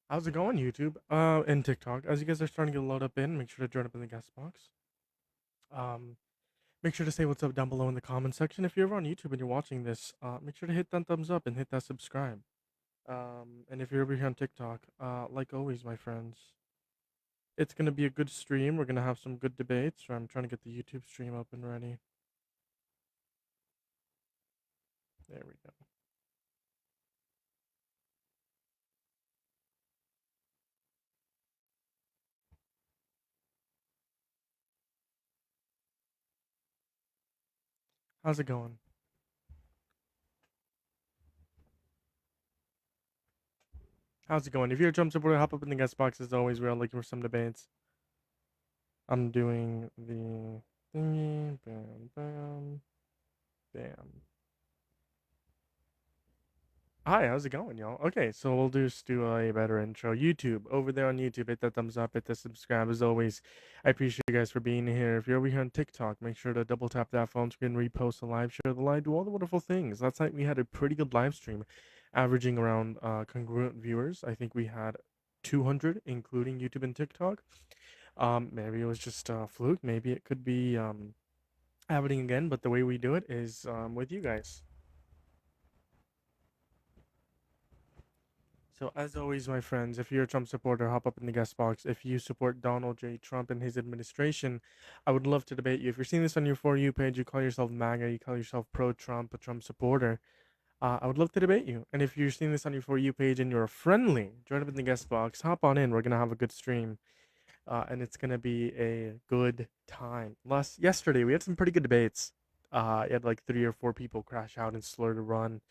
How's it going, YouTube? And TikTok. As you guys are starting to load up in, make sure to join up in the guest box. Um, Make sure to say what's up down below in the comment section. If you're ever on YouTube and you're watching this, make sure to hit that thumbs up and hit that subscribe. And if you're over here on TikTok, like always, my friends, it's gonna be a good stream. We're gonna have some good debates. So I'm trying to get the YouTube stream up and ready. There we go. How's it going? How's it going? If you're a Trump supporter, hop up in the guest box as always. We are looking for some debates. I'm doing the thingy, bam, bam, bam. Hi, how's it going, y'all? Okay, so we'll just do a better intro. YouTube, over there on YouTube, hit that thumbs up, hit the subscribe. As always, I appreciate you guys for being here. If you're over here on TikTok, make sure to double tap that phone screen, repost the live, share the live, do all the wonderful things. Last night we had a pretty good live stream, averaging around congruent viewers. I think we had 200, including YouTube and TikTok. Maybe it was just a fluke. Maybe it could be happening again, but the way we do it is with you guys. So, as always, my friends, if you're a Trump supporter, hop up in the guest box. If you support Donald J. Trump and his administration, I would love to debate you. If you're seeing this on your For You page, you call yourself MAGA, you call yourself pro Trump, a Trump supporter, I would love to debate you. And if you're seeing this on your For You page and you're friendly, join up in the guest box, hop on in. We're going to have a good stream. And it's going to be a good time. Yesterday, we had some pretty good debates. You had like 3 or 4 people crash out and slur to run.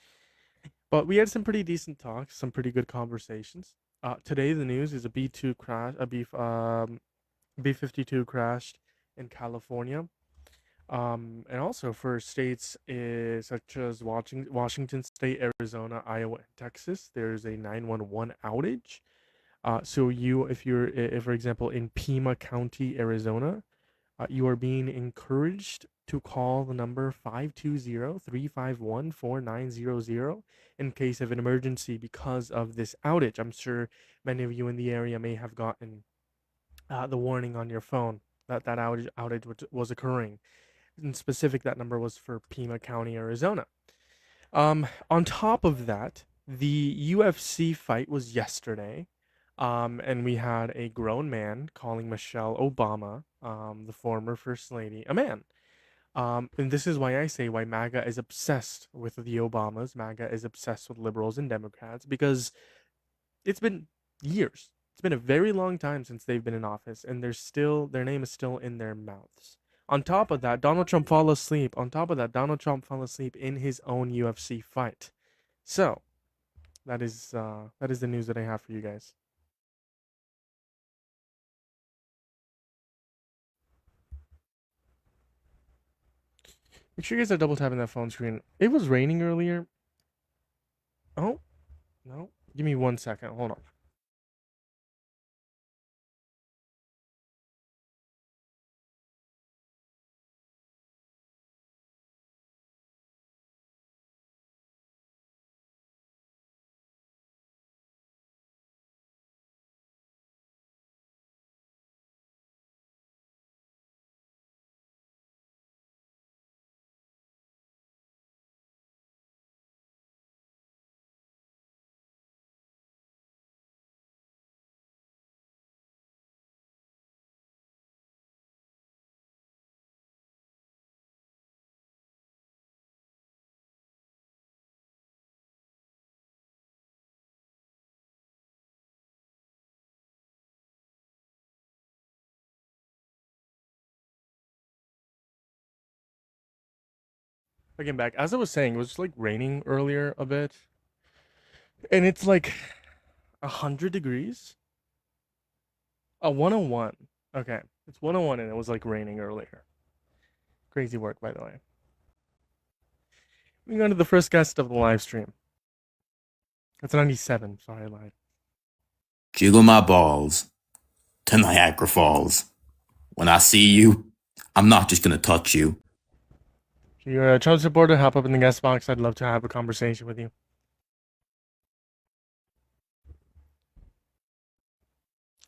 But we had some pretty decent talks, some pretty good conversations. Today the news is a B2 crash, B-52 crashed in California. And also for states such as Washington State, Arizona, Iowa, and Texas, there's a 911 outage. So if for example in Pima County, Arizona, you are being encouraged to call the number 520-351-4900 in case of an emergency because of this outage. I'm sure many of you in the area may have gotten the warning on your phone that outage was occurring. In specific, that number was for Pima County, Arizona. On top of that, the UFC fight was yesterday. And we had a grown man calling Michelle Obama, the former first lady, a man. And this is why I say why MAGA is obsessed with the Obamas. MAGA is obsessed with liberals and Democrats because it's been years. It's been a very long time since they've been in office, and their name is still in their mouths. On top of that, Donald Trump fell asleep. On top of that, Donald Trump fell asleep in his own UFC fight. So that is the news that I have for you guys. Make sure you guys are double tapping that phone screen. It was raining earlier. Oh, no. Give me 1 second. Hold on. Again, back. As I was saying, it was like raining earlier a bit. And it's like 100 degrees. 101. Okay. It's 101 and it was like raining earlier. Crazy work, by the way. Moving on to the first guest of the live stream. That's 97. Sorry, I lied. Jiggle my balls to Niagara Falls. When I see you, I'm not just gonna touch you. If you're a Trump supporter, hop up in the guest box. I'd love to have a conversation with you.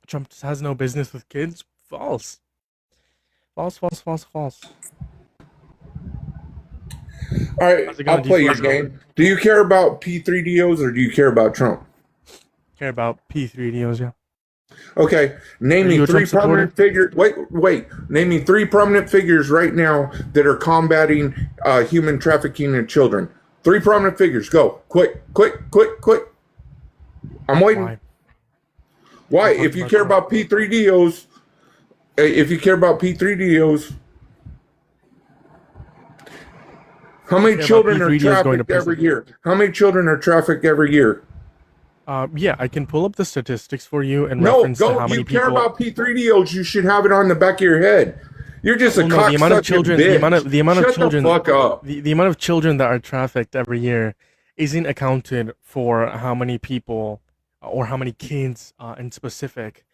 Trump has no business with kids. False. False, false, false, false. All right, How's it I'll going, play your D4? game. Do you care about P3DOs or do you care about Trump? Care about P3DOs, yeah. Okay, name Are me you a three Trump supporter? prominent figures. Wait. Name me three prominent figures right now that are combating human trafficking in children. Three prominent figures. Go. Quick. I'm waiting. Why? Why? Don't talk If you about care Trump. about P3DOs, how many Care about children are P3DOs going to trafficked every prison. year? How many children are trafficked every year? Yeah, I can pull up the statistics for you in No, reference to go. how many You care people. about P3DOs, you should have it on the back of your head. You're just a Well, no, the amount of cocksucking children, bitch. the amount of Shut children, the fuck up. the amount of children that are trafficked every year isn't accounted for how many people or how many kids in specific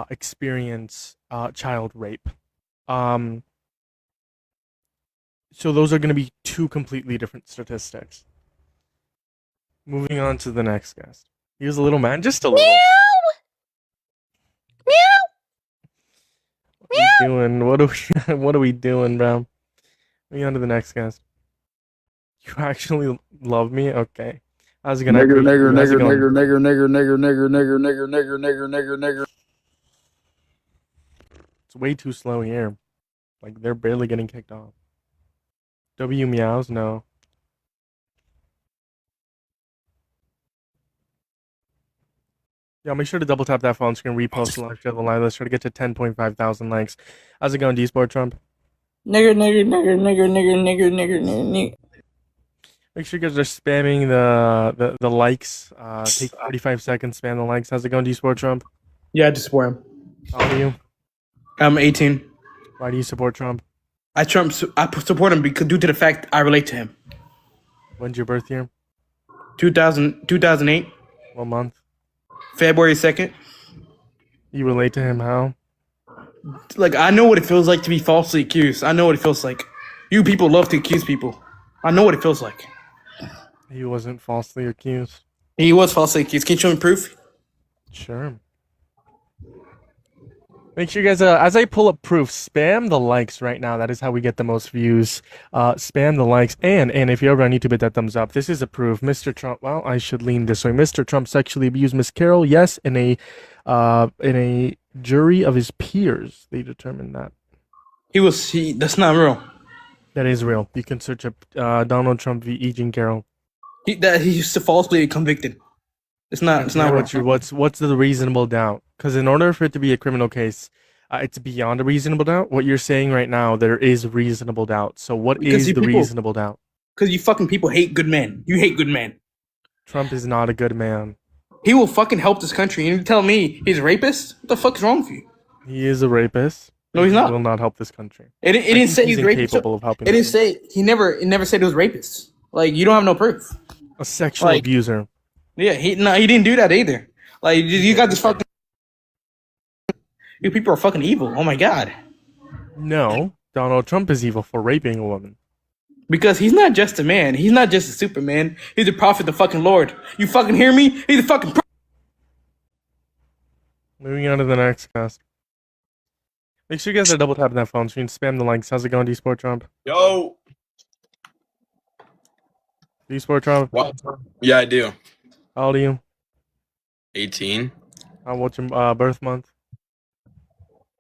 experience child rape. So those are going to be two completely different statistics. Moving on to the next guest. He was a little man, just a little. What are we doing? What are we doing, bro? Moving on to the next guest. You actually love me? Okay. How's it going? Nigger. It's way too slow here. Like, they're barely getting kicked off. W meows? No. Yeah, make sure to double tap that phone screen, repost, like, share the live. Let's try to get to 10.5 thousand likes. How's it going, D-Sport Trump? Nigger. Make sure you guys are spamming the likes. Take 45 seconds, spam the likes. How's it going, D-Sport Trump? Yeah, I just support him. How old are you? I'm 18. Why do you support Trump? I support him because due to the fact I relate to him. When's your birth year? 2008, What month? February 2nd. You relate to him how? Like, I know what it feels like to be falsely accused. I know what it feels like. You people love to accuse people. I know what it feels like. He wasn't falsely accused. He was falsely accused. Can you show me proof? Sure. Make sure you guys, as I pull up proof, spam the likes right now. That is how we get the most views. Spam the likes, and if you're over on YouTube, hit that thumbs up. This is a proof. Mr. Trump. Well, I should lean this way. Mr. Trump sexually abused Miss Carol. Yes, in a jury of his peers, they determined that. That's not real. That is real. You can search up Donald Trump v. E. Jean Carroll. He used to falsely convicted. It's not real. What's the reasonable doubt? Because in order for it to be a criminal case, it's beyond a reasonable doubt. What you're saying right now, there is reasonable doubt. So what is the reasonable doubt? Because you fucking people hate good men. You hate good men. Trump is not a good man. He will fucking help this country. And you tell me he's a rapist? What the fuck is wrong with you? He is a rapist. No, he's not. He will not help this country. It didn't say he's rapist. Incapable of helping. It didn't say it never said it was rapist. Like, you don't have no proof. A sexual abuser. Yeah, he didn't do that either. Like, you got this fucking. You people are fucking evil. Oh my god. No, Donald Trump is evil for raping a woman. Because he's not just a man. He's not just a Superman. He's a prophet, the fucking Lord. You fucking hear me? He's a fucking. Moving on to the next cast. Make sure you guys are double tapping that phone screen. Spam the likes. How's it going, D-Sport Trump? Yo. D-Sport Trump. What? Yeah, I do. How old are you? 18. What's your birth month?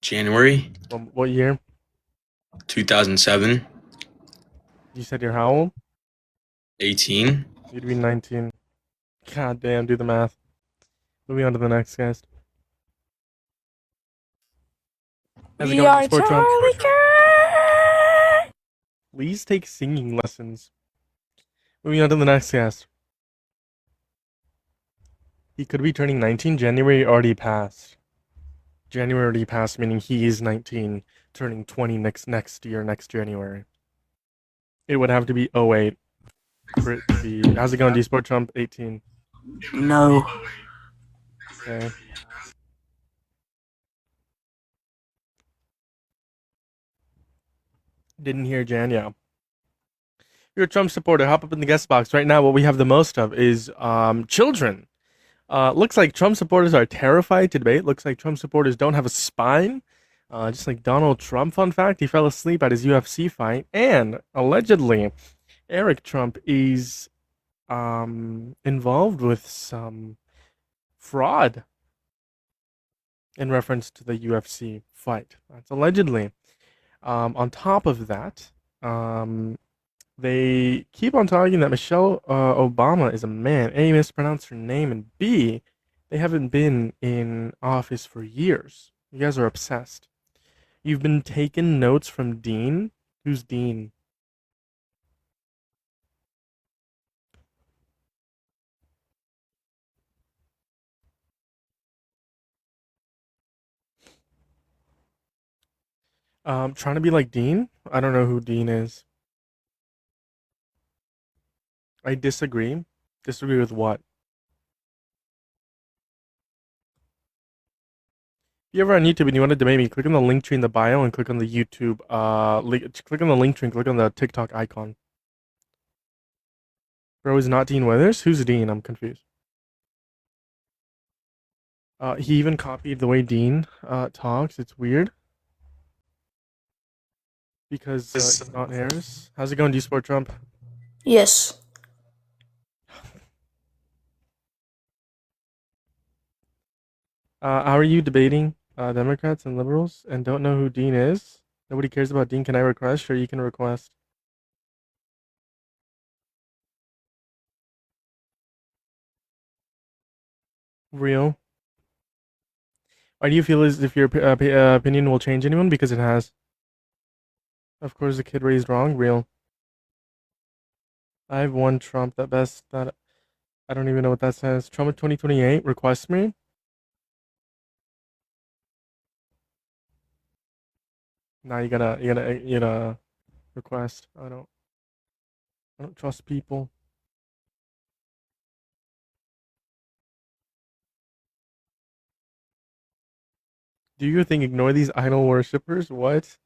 January What year? 2007. You said you're how old? 18. You'd be 19. God damn, do the math. Moving on to the next guest. How's it going, D-Sport Trump? Please take singing lessons. Moving on to the next guest. He could be turning 19. January already passed. January already passed, meaning he is 19, turning 20 next year, next January. It would have to be 08 for it to be. How's it going, D-Sport Trump? 18. No. Okay. Didn't hear Jan, yeah. If you're a Trump supporter, hop up in the guest box. Right now, what we have the most of is children. Looks like Trump supporters are terrified to debate. Looks like Trump supporters don't have a spine. Just like Donald Trump. Fun fact: he fell asleep at his UFC fight, and allegedly, Eric Trump is involved with some fraud in reference to the UFC fight. That's allegedly. On top of that, they keep on talking that Michelle Obama is a man. A, mispronounced her name, and B, they haven't been in office for years. You guys are obsessed. You've been taking notes from Dean. Who's Dean? Trying to be like Dean? I don't know who Dean is. I disagree. Disagree with what? If you ever on YouTube and you want to debate me, click on the link tree in the bio and click on the YouTube click on the link tree and click on the TikTok icon. Bro is not Dean Withers? Who's Dean? I'm confused. He even copied the way Dean talks. It's weird. Because he's not Harris. How's it going, D Sport Trump? Yes. How are you debating Democrats and liberals and don't know who Dean is? Nobody cares about Dean. Can I request? Sure, you can request. Real. Why do you feel as if your opinion will change anyone? Because it has. Of course, the kid raised wrong. Real. I've won Trump. That best. That I don't even know what that says. Trump 2028. Request me. Now you gotta request. I don't trust people. Do you think ignore these idol worshippers? What?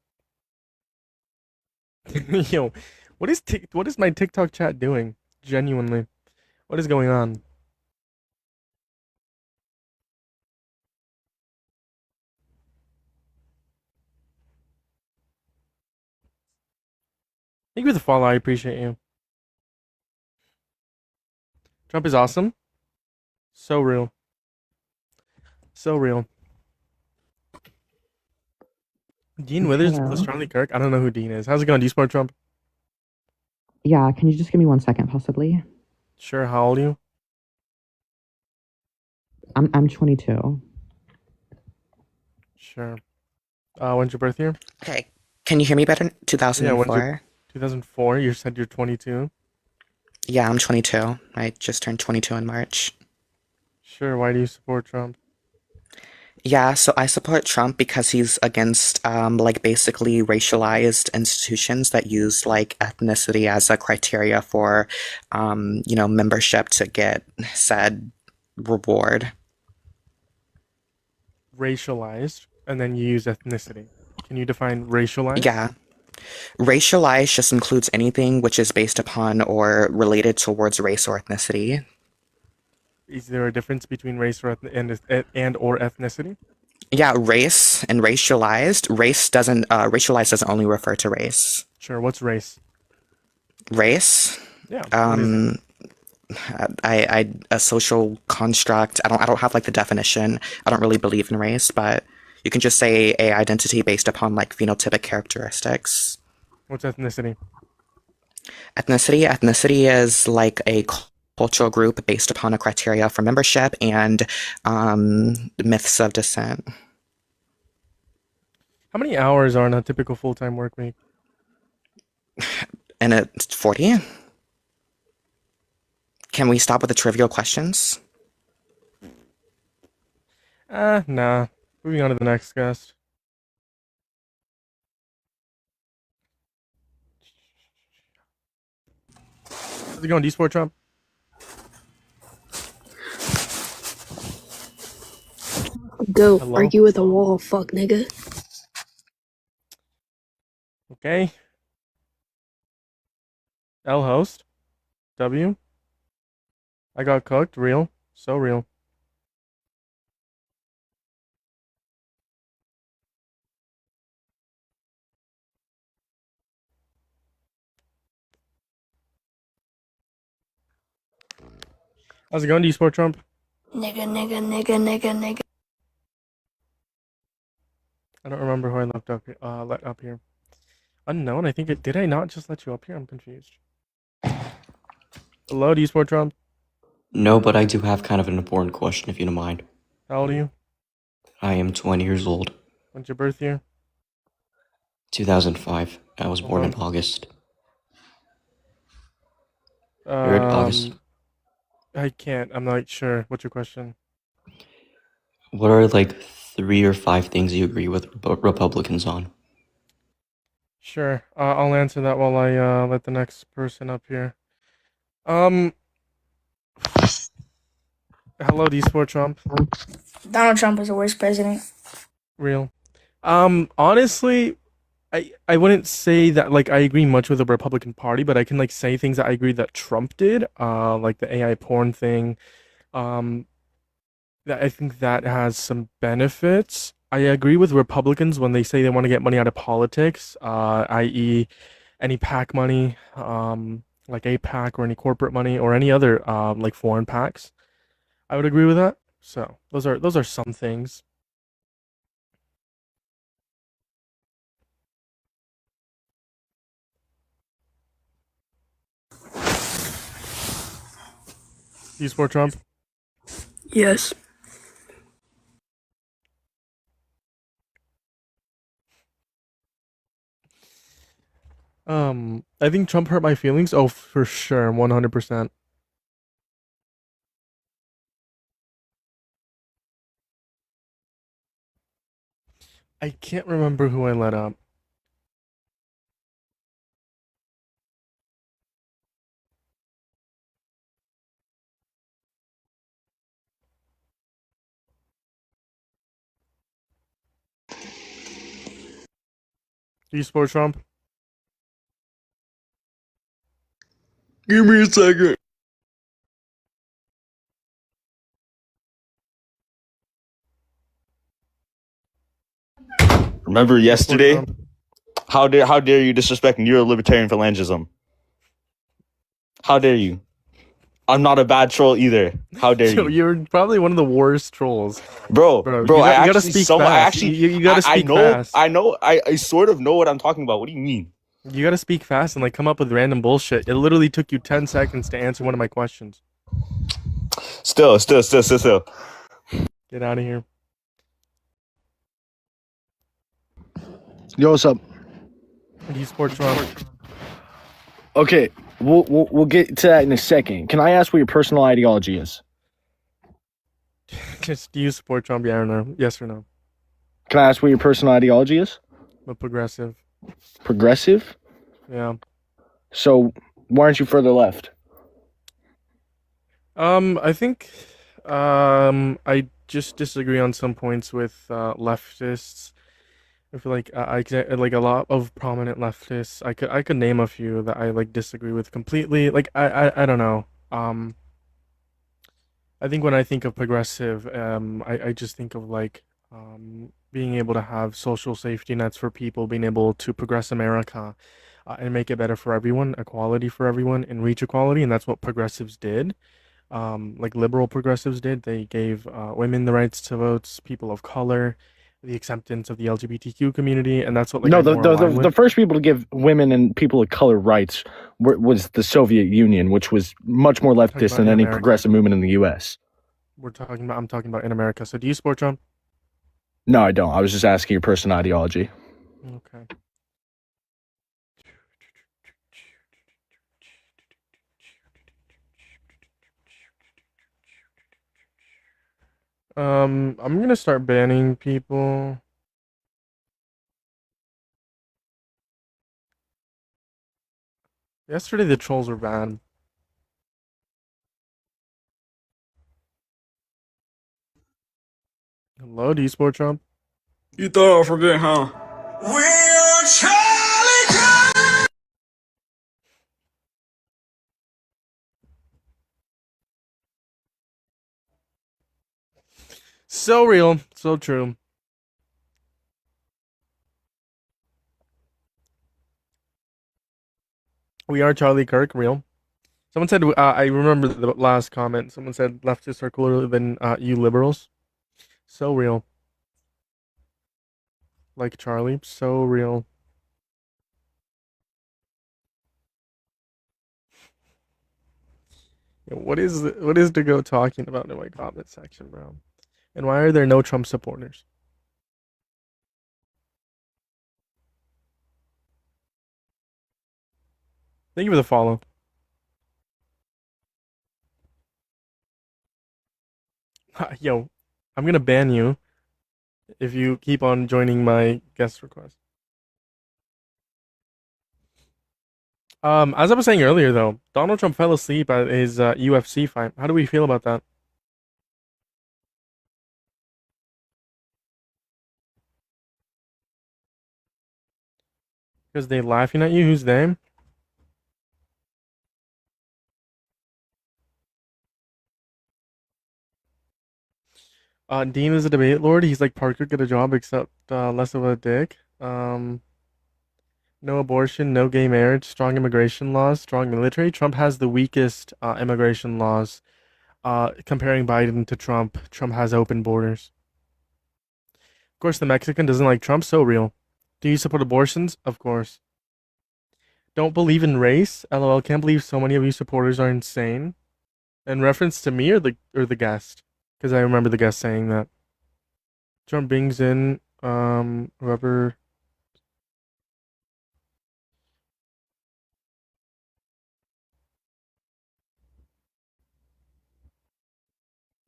Yo, what is my TikTok chat doing? Genuinely, what is going on? Thank you for the follow. I appreciate you. Trump is awesome. So real. So real. Dean Withers Hello. plus Charlie Kirk. I don't know who Dean is. How's it going? Do you support Trump? Yeah, can you just give me 1 second, possibly? Sure. How old are you? I'm 22. Sure. When's your birth year? Okay. Can you hear me better? Yeah, 2004. 2004. You said you're 22. Yeah, I'm 22. I just turned 22 in March. Sure. Why do you support Trump? Yeah, so I support Trump because he's against like basically racialized institutions that use like ethnicity as a criteria for membership to get said reward. Racialized, and then you use ethnicity. Can you define racialized? Yeah. Racialized just includes anything which is based upon or related towards race or ethnicity. Is there a difference between race or and or ethnicity? Yeah, race and racialized. Racialized doesn't only refer to race. Sure. What's race? Race, Yeah. What is it? a social construct. I don't have like the definition. I don't really believe in race, but you can just say a identity based upon like phenotypic characteristics. What's ethnicity? Ethnicity is like a cultural group based upon a criteria for membership and myths of descent. How many hours are in a typical full-time work week? And it's 40. Can we stop with the trivial questions? Nah. Moving on to the next guest. How's it going, D-Sport Trump? Go Hello? argue with a wall, fuck nigga. Okay. L host. W. I got cooked. Real. So real. How's it going, D Sport Trump? Nigga. I don't remember who I let up here. Unknown. I think it did. I not just let you up here? I'm confused. Hello, D Sport Trump. No, but I do have kind of an important question if you don't mind. How old are you? I am 20 years old. When's your birth year? 2005. I was born in August. 3rd August. I can't. I'm not sure. What's your question? What are like 3 or 5 things you agree with Republicans on? Sure. I'll answer that while I let the next person up here. Hello, D Sport Trump. Donald Trump is the worst president. Real. Honestly, I wouldn't say that like I agree much with the Republican Party, but I can like say things that I agree that Trump did. Like the AI porn thing. That I think that has some benefits. I agree with Republicans when they say they want to get money out of politics, i.e., any PAC money, like APAC or any corporate money or any other like foreign PACs. I would agree with that. So those are some things. Do you support Trump? Yes. I think Trump hurt my feelings. Oh, for sure, 100%. I can't remember who I let up. Do you support Trump? Give me a second. Remember Support yesterday? Trump? How dare you disrespect neolibertarian phalangism? How dare you? I'm not a bad troll either. How dare Yo, you? you're probably one of the worst trolls. Bro, Bro, bro, you I gotta actually speak some I fast. actually You gotta I speak know fast. I sort of know what I'm talking about. What do you mean? You gotta speak fast and like come up with random bullshit. It literally took you 10 seconds to answer one of my questions. Still. Get out of here. Yo, what's up? Do you support Trump? Okay, we'll get to that in a second. Can I ask what your personal ideology is? Just do you support Trump? Yeah or no? Yes or no? Can I ask what your personal ideology is? I'm a progressive. Progressive? Yeah. So why aren't you further left? I think I just disagree on some points with leftists. I feel like like a lot of prominent leftists. I could name a few that I like disagree with completely. Like I don't know. I think when I think of progressive, I just think of like being able to have social safety nets for people, being able to progress America, and make it better for everyone, equality for everyone, and reach equality, and that's what progressives did. Like liberal progressives did. They gave women the rights to votes, people of color, the acceptance of the LGBTQ community, and that's what like No, I'm more aligned the with. first people to give women and people of color rights was the Soviet Union, which was much more Talking leftist about than in any America. progressive movement in the U.S. I'm talking about in America. So do you support Trump? No, I don't. I was just asking your personal ideology. Okay. I'm gonna start banning people. Yesterday the trolls were banned. Hello, do you support Trump? You thought I forget, huh? So real, so true. We are Charlie Kirk, real. Someone said, I remember the last comment. Someone said leftists are cooler than you liberals. So real. Like Charlie. So real. What is to go talking about in my comment section, bro? And why are there no Trump supporters? Thank you for the follow. Yo, I'm gonna ban you if you keep on joining my guest request. As I was saying earlier, though, Donald Trump fell asleep at his UFC fight. How do we feel about that? Because they laughing at you? Who's they? Dean is a debate lord. He's like Parker, get a job, except less of a dick. No abortion, no gay marriage, strong immigration laws, strong military. Trump has the weakest immigration laws. Comparing Biden to Trump, Trump has open borders. Of course, the Mexican doesn't like Trump. So real. Do you support abortions? Of course. Don't believe in race? LOL. Can't believe so many of you supporters are insane. In reference to me or the guest? Because I remember the guest saying that. Trump brings in whoever.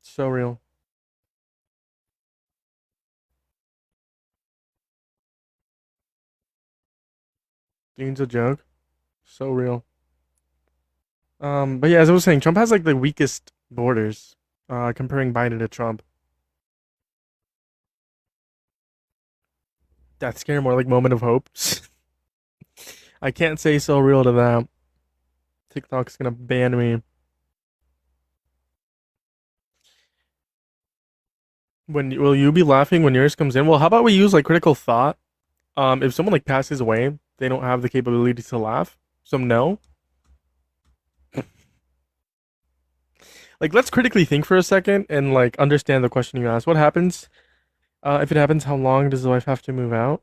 So real. Dean's a joke. So real. But yeah, as I was saying, Trump has like the weakest borders. Comparing Biden to Trump. Death scare, more like moment of hope. I can't say so real to that. TikTok's gonna ban me. Will you be laughing when yours comes in? Well, how about we use like critical thought? If someone like passes away, they don't have the capability to laugh. So no. Like, let's critically think for a second and like understand the question you asked. What happens? If it happens, how long does the wife have to move out?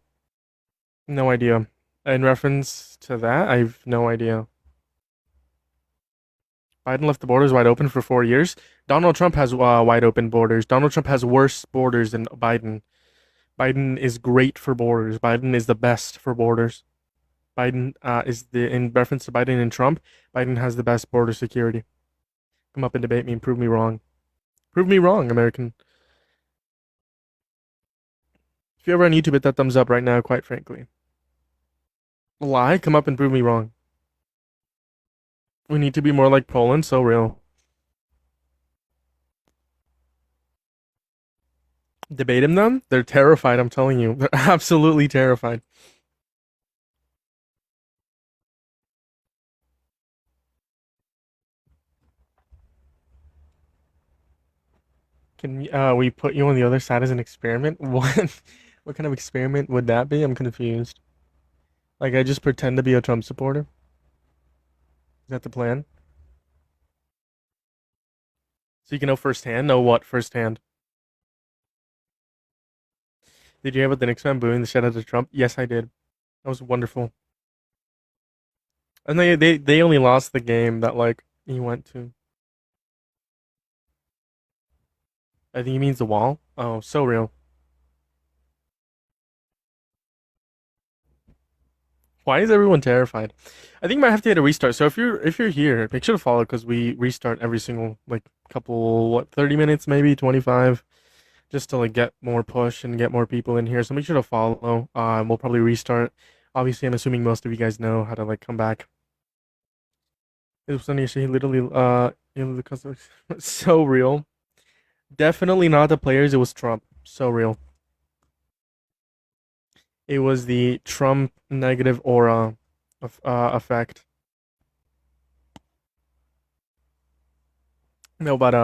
No idea. In reference to that, I've no idea. Biden left the borders wide open for 4 years. Donald Trump has wide open borders. Donald Trump has worse borders than Biden. Biden is great for borders. Biden is the best for borders. Biden is in reference to Biden and Trump. Biden has the best border security. Come up and debate me and prove me wrong. Prove me wrong, American. If you're ever on YouTube, hit that thumbs up right now, quite frankly. Lie? Come up and prove me wrong. We need to be more like Poland, so real. Debate him then? They're terrified, I'm telling you. They're absolutely terrified. Can we put you on the other side as an experiment? What kind of experiment would that be? I'm confused. Like, I just pretend to be a Trump supporter? Is that the plan? So you can know firsthand? Know what firsthand? Did you hear about the Knicks fan booing the shit out of Trump? Yes, I did. That was wonderful. And they only lost the game that like he went to. I think he means the wall. Oh, so real. Why is everyone terrified? I think I might have to hit a restart. So if you're here, make sure to follow because we restart every single like couple 30 minutes, maybe 25, just to like get more push and get more people in here. So make sure to follow. We'll probably restart. Obviously, I'm assuming most of you guys know how to like come back. It was funny. She literally the customers so real. Definitely not the players. It was Trump. So real. It was the Trump negative aura effect. No, but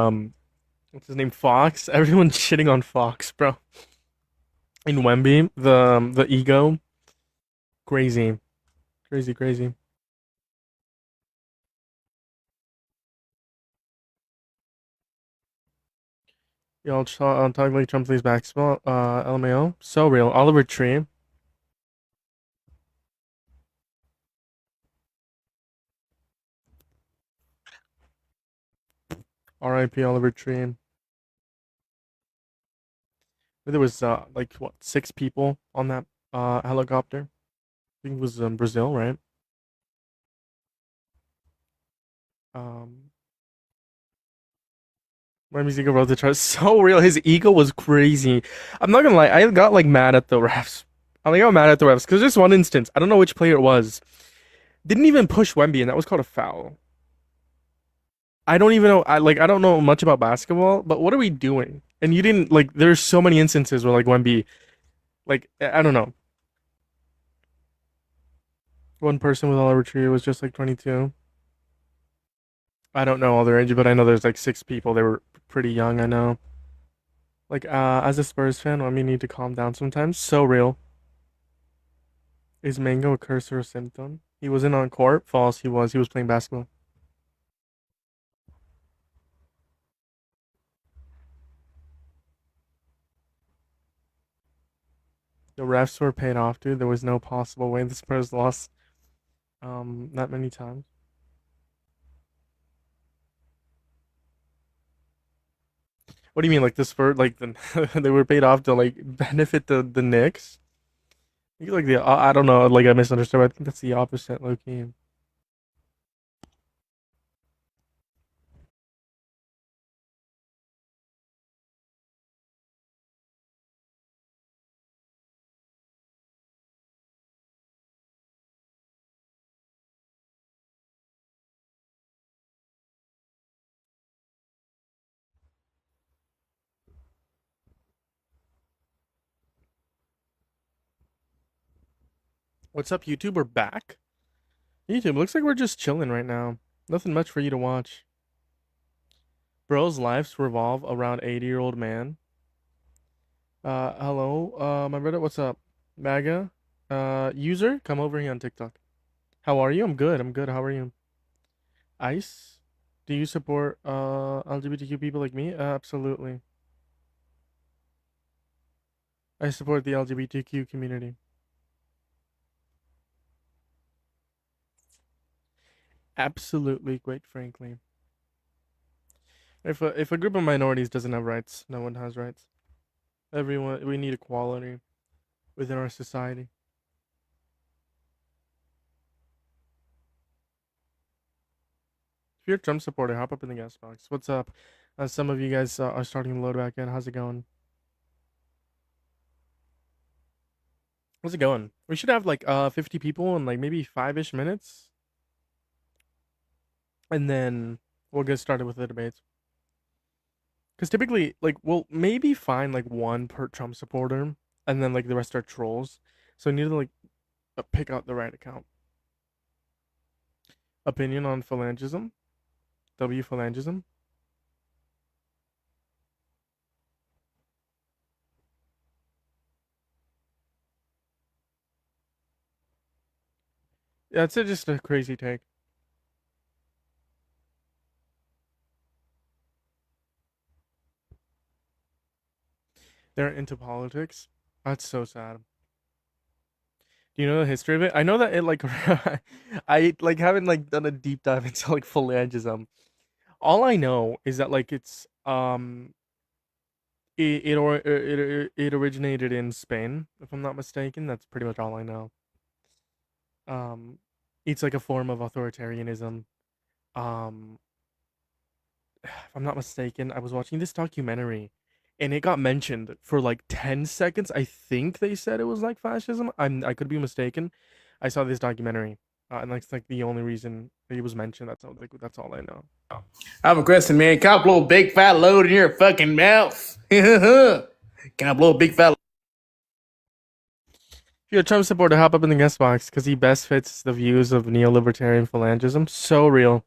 what's his name? Fox. Everyone's shitting on Fox, bro. In Wemby, the ego, crazy, crazy, crazy. Y'all talk like Trump plays basketball. LMAO. So real. Oliver Tree. R.I.P. Oliver Tree. There was like what 6 people on that helicopter. I think it was Brazil, right? Remy's ego rode the chart. So real. His ego was crazy. I'm not gonna lie. I got like mad at the refs. I got mad at the refs because just one instance. I don't know which player it was. Didn't even push Wemby, and that was called a foul. I don't even know. I don't know much about basketball, but what are we doing? And you didn't like. There's so many instances where like Wemby, like I don't know. One person with Oliver Tree was just like 22. I don't know all their age, but I know there's like 6 people. They were pretty young. I know. Like as a Spurs fan, I mean, need to calm down sometimes. So real. Is Mango a curse or a symptom? He wasn't on court. False. He was. He was playing basketball. The refs were paid off, dude. There was no possible way the Spurs lost that many times. What do you mean, like the Spurs, like they were paid off to like benefit the Knicks? I think like I don't know, like I misunderstood. But I think that's the opposite, low key. What's up, YouTube? We're back. YouTube, looks like we're just chilling right now. Nothing much for you to watch. Bros' lives revolve around 80-year-old man. Hello, my brother. What's up, MAGA? User, come over here on TikTok. How are you? I'm good. I'm good. How are you? Ice, do you support LGBTQ people like me? Absolutely. I support the LGBTQ community. Absolutely, quite frankly. If a group of minorities doesn't have rights, no one has rights. Everyone, we need equality within our society. If you're a Trump supporter, hop up in the guest box. What's up? Some of you guys are starting to load back in. How's it going? How's it going? We should have like 50 people in like maybe 5-ish minutes. And then we'll get started with the debates. Because typically, like, we'll maybe find like one per Trump supporter, and then like the rest are trolls. So we need to like pick out the right account. Opinion on phalangism? W phalangism? Yeah, it's just a crazy take. They're into politics. That's so sad. Do you know the history of it? I know that it like I like haven't like done a deep dive into like phalangism. All I know is that like it's it originated in Spain, if I'm not mistaken. That's pretty much all I know. It's like a form of authoritarianism. Um, if I'm not mistaken, I was watching this documentary, and it got mentioned for like 10 seconds. I think they said it was like fascism. I could be mistaken. I saw this documentary, and that's like the only reason it was mentioned. That's all I know. I have a question, man. Can I blow a big fat load in your fucking mouth? Can I blow a big fat load? If you're a Trump supporter, hop up in the guest box because he best fits the views of neo-libertarian phalangism. So real.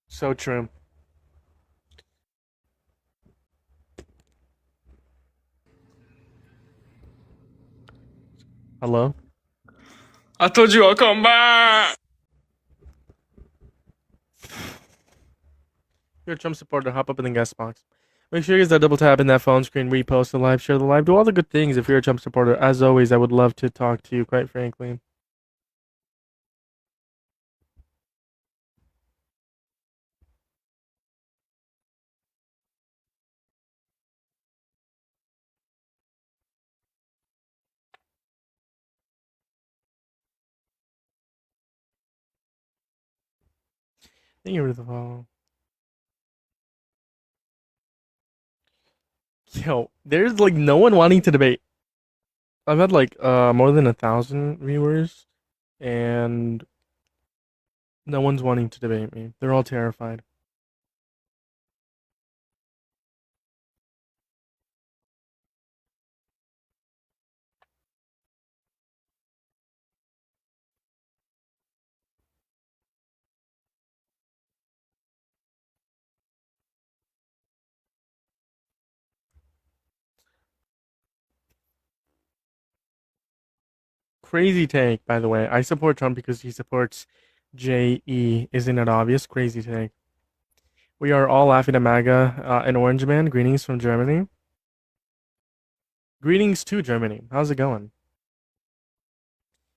So true. Hello? I told you I'll come back. If you're a Trump supporter, hop up in the guest box. Make sure you guys that double tap in that phone screen, repost the live, share the live, do all the good things if you're a Trump supporter. As always, I would love to talk to you, quite frankly. Thank you for the follow. Yo, there's like no one wanting to debate. I've had like more than 1,000 viewers, and no one's wanting to debate me. They're all terrified. Crazy take, by the way. I support Trump because he supports JE. Isn't it obvious? Crazy take. We are all laughing at MAGA and Orange Man. Greetings from Germany. Greetings to Germany. How's it going?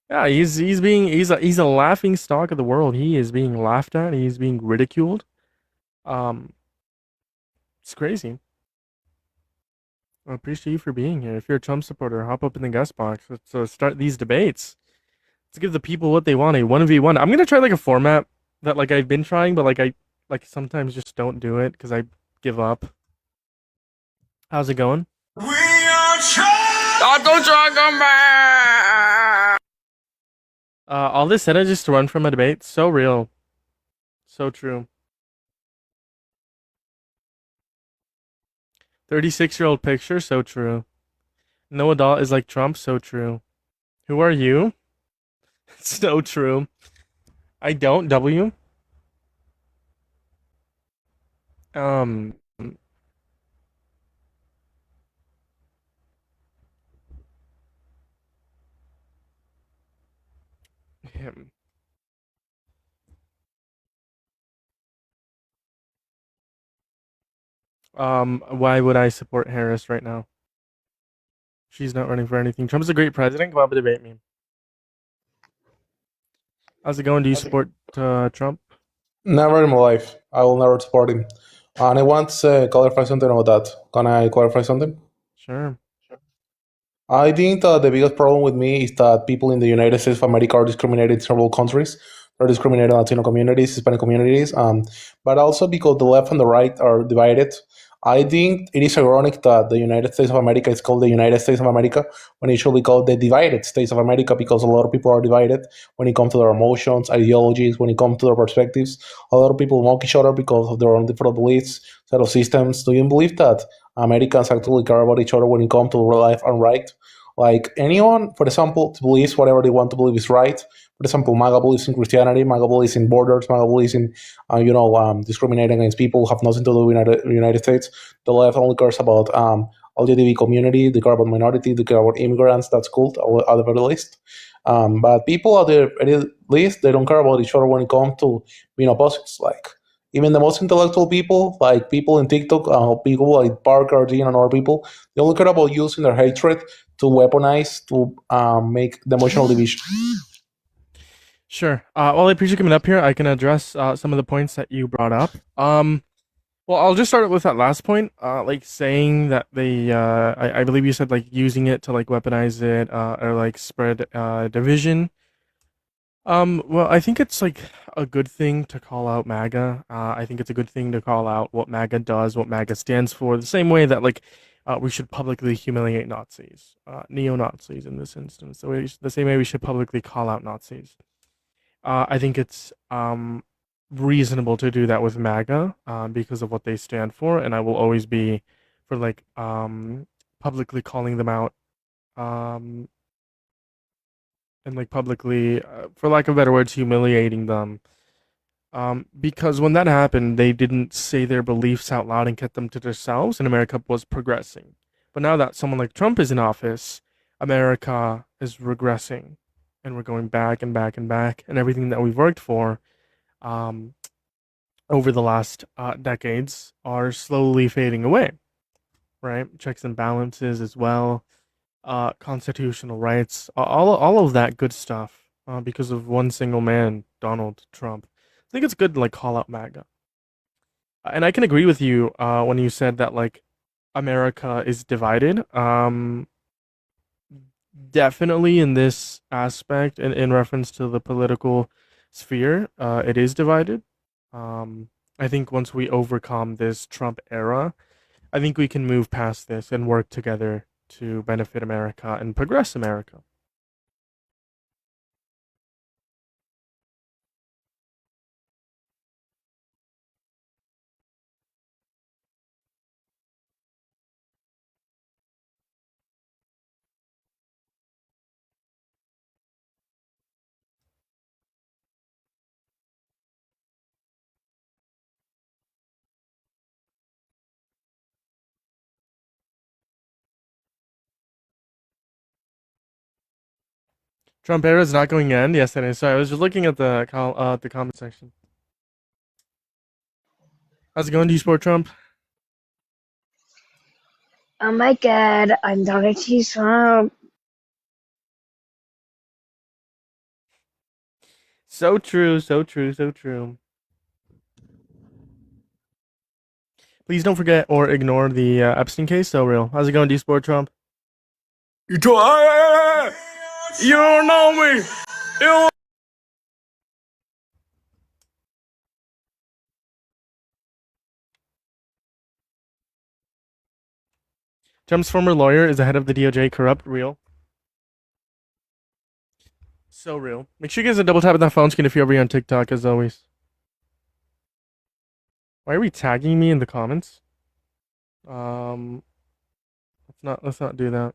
Yeah, he's a laughing stock of the world. He is being laughed at. He's being ridiculed. Um, it's crazy. I appreciate you for being here. If you're a Trump supporter, hop up in the guest box. Let's start these debates. Let's give the people what they want. A 1v1. I'm gonna try like a format that like I've been trying, but like I sometimes just don't do it because I give up. How's it going? I told you I'd come back. All this said, I just run from a debate. So real. So true. 36-year-old picture. So true. No adult is like Trump. So true. Who are you? So true. I don't. W. Um. Him. Why would I support Harris right now? She's not running for anything. Trump's a great president. Come up and debate me. How's it going? Do you support Trump? Never in my life. I will never support him. And I want to clarify something about that. Can I clarify something? Sure. I think that the biggest problem with me is that people in the United States of America are discriminated in several countries. They're discriminated Latino communities, Hispanic communities, but also because the left and the right are divided. I think it is ironic that the United States of America is called the United States of America when it should be called the divided States of America, because a lot of people are divided when it comes to their emotions, ideologies, when it comes to their perspectives. A lot of people mock each other because of their own different beliefs, set of systems. Do you believe that Americans actually care about each other when it comes to real life and right? Like anyone, for example, believes whatever they want to believe is right. For example, MAGA believes in Christianity, MAGA believes in borders, MAGA believes in, discriminating against people who have nothing to do with the United States. The left only cares about LGBT community, they care about minority, they care about immigrants. That's cool, at the very least. But people at the very least, they don't care about each other when it comes to being opposites. Like even the most intellectual people, like people in TikTok, people like Parker, Dean, and other people, they only care about using their hatred to weaponize, to make the emotional division. Sure. Well, I appreciate you coming up here. I can address some of the points that you brought up. Well, I'll just start with that last point. Like saying that they, I believe you said like using it to like weaponize it, or like spread division. Well, I think it's like a good thing to call out MAGA. I think it's a good thing to call out what MAGA does, what MAGA stands for. The same way that like we should publicly humiliate Nazis, neo-Nazis in this instance. The same way we should publicly call out Nazis. I think it's reasonable to do that with MAGA because of what they stand for, and I will always be for like publicly calling them out and like publicly, for lack of better words, humiliating them. Because when that happened, they didn't say their beliefs out loud and kept them to themselves, and America was progressing. But now that someone like Trump is in office, America is regressing, and we're going back and back and back, and everything that we've worked for, over the last decades are slowly fading away, right? Checks and balances as well, constitutional rights, all of that good stuff, because of one single man, Donald Trump. I think it's good to like call out MAGA, and I can agree with you when you said that like America is divided. Definitely in this aspect, in reference to the political sphere, it is divided. I think once we overcome this Trump era, I think we can move past this and work together to benefit America and progress America. Trump era is not going to end. Yes, it is. Sorry, I was just looking at the comment section. How's it going? Do you support Trump? Oh my god, I'm Donald Trump. So true, so true, so true. Please don't forget or ignore the Epstein case. So real. How's it going? Do you support Trump? You don't know me. You Trump's former lawyer is the head of the DOJ. Corrupt. Real. So real. Make sure you guys are double tapping that phone screen if you're ever on TikTok, as always. Why are we tagging me in the comments? Let's not do that.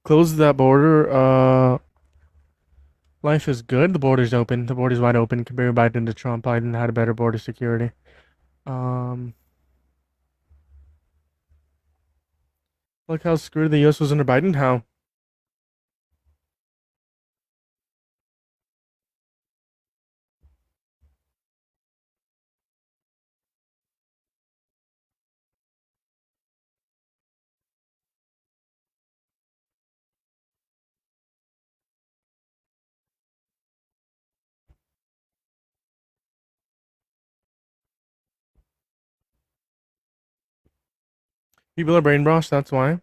Close that border. Life is good. The border's open. The border's wide open. Compare Biden to Trump. Biden had a better border security. Look how screwed the U.S. was under Biden. How? People are brainwashed. That's why.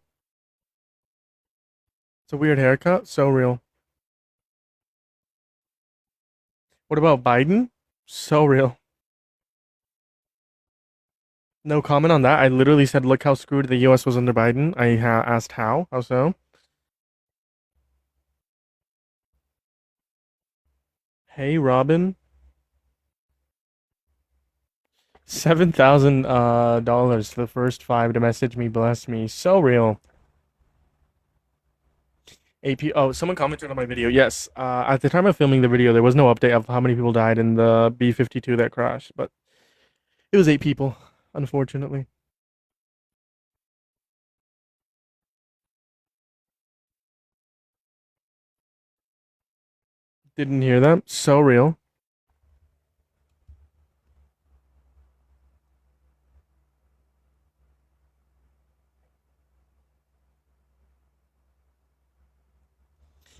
It's a weird haircut. So real. What about Biden? So real. No comment on that. I literally said, look how screwed the U.S. was under Biden. I asked how. How so? Hey, Robin. $7,000 for the first 5 to message me, bless me. So real. AP. Oh, someone commented on my video. Yes. At the time of filming the video, there was no update of how many people died in the B-52 that crashed, but it was 8 people, unfortunately. Didn't hear that. So real.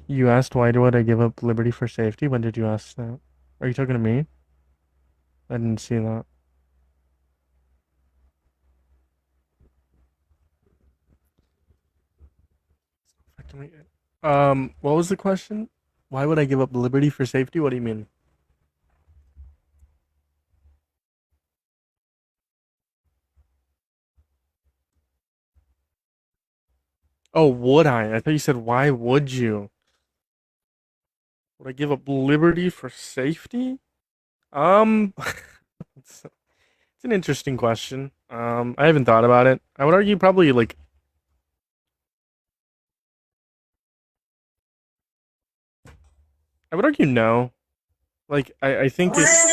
You asked why would I give up liberty for safety? When did you ask that? Are you talking to me? I didn't see that. What was the question? Why would I give up liberty for safety? What do you mean? Oh, would I? I thought you said, why would you? Would I give up liberty for safety? It's an interesting question. I haven't thought about it. I would argue probably like I would argue no. Like I think it's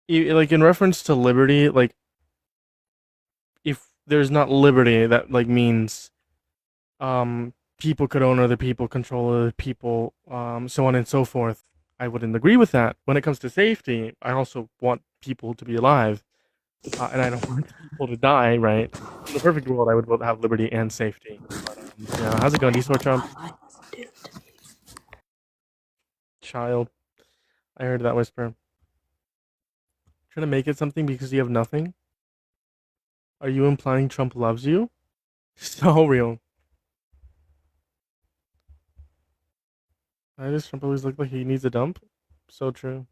like in reference to liberty, like if there's not liberty that like means people could own other people, control other people, so on and so forth. I wouldn't agree with that. When it comes to safety, I also want people to be alive, and I don't want people to die. Right? In the perfect world, I would both have liberty and safety. But, yeah, how's it going, Eastward Trump? Child, I heard that whisper. Trying to make it something because you have nothing? Are you implying Trump loves you? So real. Why does Trump always look like he needs a dump? So true.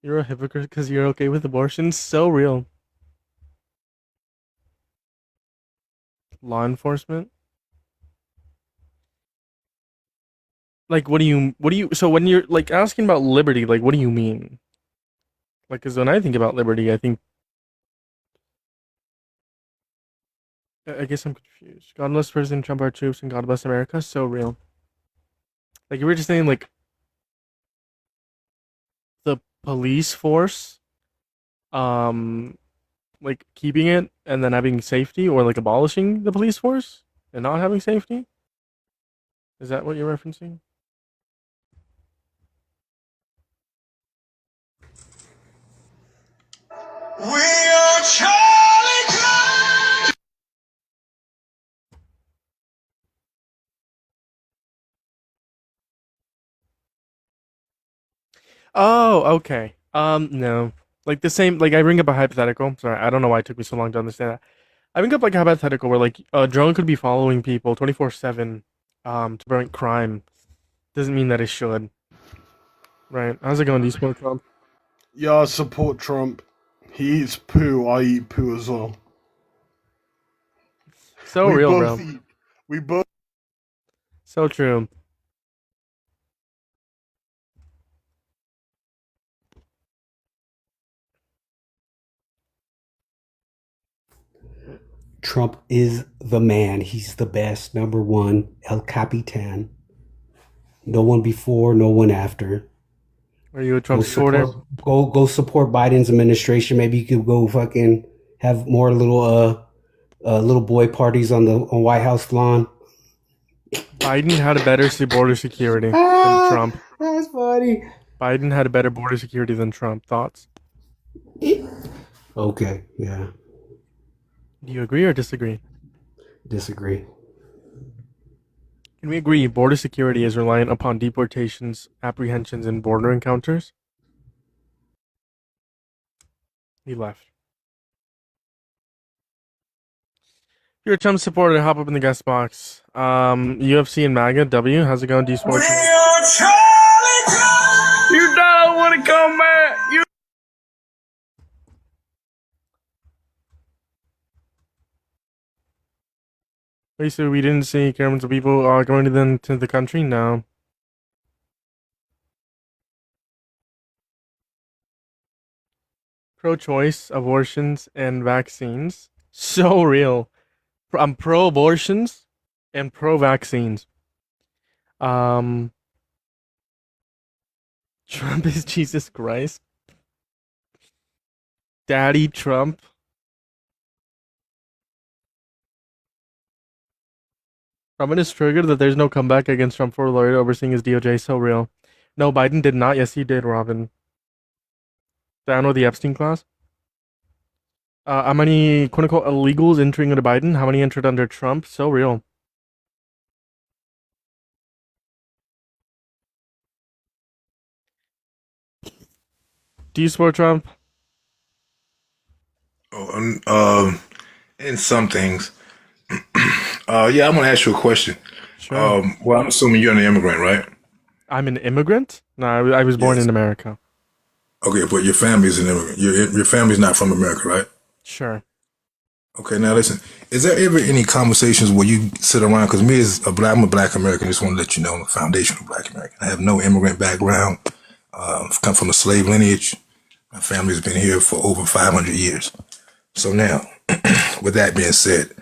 You're a hypocrite because you're okay with abortion? So real. Law enforcement? Like, what do you, so when you're, like, asking about liberty, like, what do you mean? Like, because when I think about liberty, I think, I guess I'm confused. God bless President Trump, our troops, and God bless America. So real. Like, you were just saying, like, the police force, like, keeping it and then having safety, or, like, abolishing the police force and not having safety? Is that what you're referencing? We are Charlie Clan. Oh, okay. No. Like the same, like I bring up a hypothetical. Sorry, I don't know why it took me so long to understand that. I bring up like a hypothetical where like a drone could be following people 24/7 to prevent crime. Doesn't mean that it should. Right. How's it going, D-Sport Trump? Yeah, I support Trump. He eats poo, I eat poo as well. So real, bro. We both. So true. Trump is the man. He's the best. Number one, El Capitan. No one before, no one after. Are you a Trump supporter? Go support Biden's administration. Maybe you could go fucking have more little boy parties on White House lawn. Biden had a better border security than Trump. That's funny. Biden had a better border security than Trump. Thoughts? Okay, yeah. Do you agree or disagree? Disagree. Can we agree border security is reliant upon deportations, apprehensions, and border encounters? He left. If you're a Trump supporter, hop up in the guest box. UFC and MAGA, W, how's it going, D-Sports? We are Charlie Clan. You don't want to come back. You. Wait, so we didn't see caravans of people going to the country? No. Pro-choice, abortions, and vaccines. So real. I'm pro-abortions and pro-vaccines. Trump is Jesus Christ. Daddy Trump. Trump is triggered that there's no comeback against Trump for lawyer overseeing his DOJ. So real. No, Biden did not. Yes, he did, Robin. Down with the Epstein class. How many quote-unquote illegals entering under Biden? How many entered under Trump? So real. Do you support Trump? Oh, in some things. Yeah, I'm gonna ask you a question. Sure. Well, I'm assuming you're an immigrant, right? I'm an immigrant? No, I was born in America. Okay, but your family's an immigrant. Your family's not from America, right? Sure. Okay, now listen. Is there ever any conversations where you sit around? Because me, I'm a Black American. I just want to let you know I'm a foundational Black American. I have no immigrant background. I've come from a slave lineage. My family's been here for over 500 years. So now, with that being said,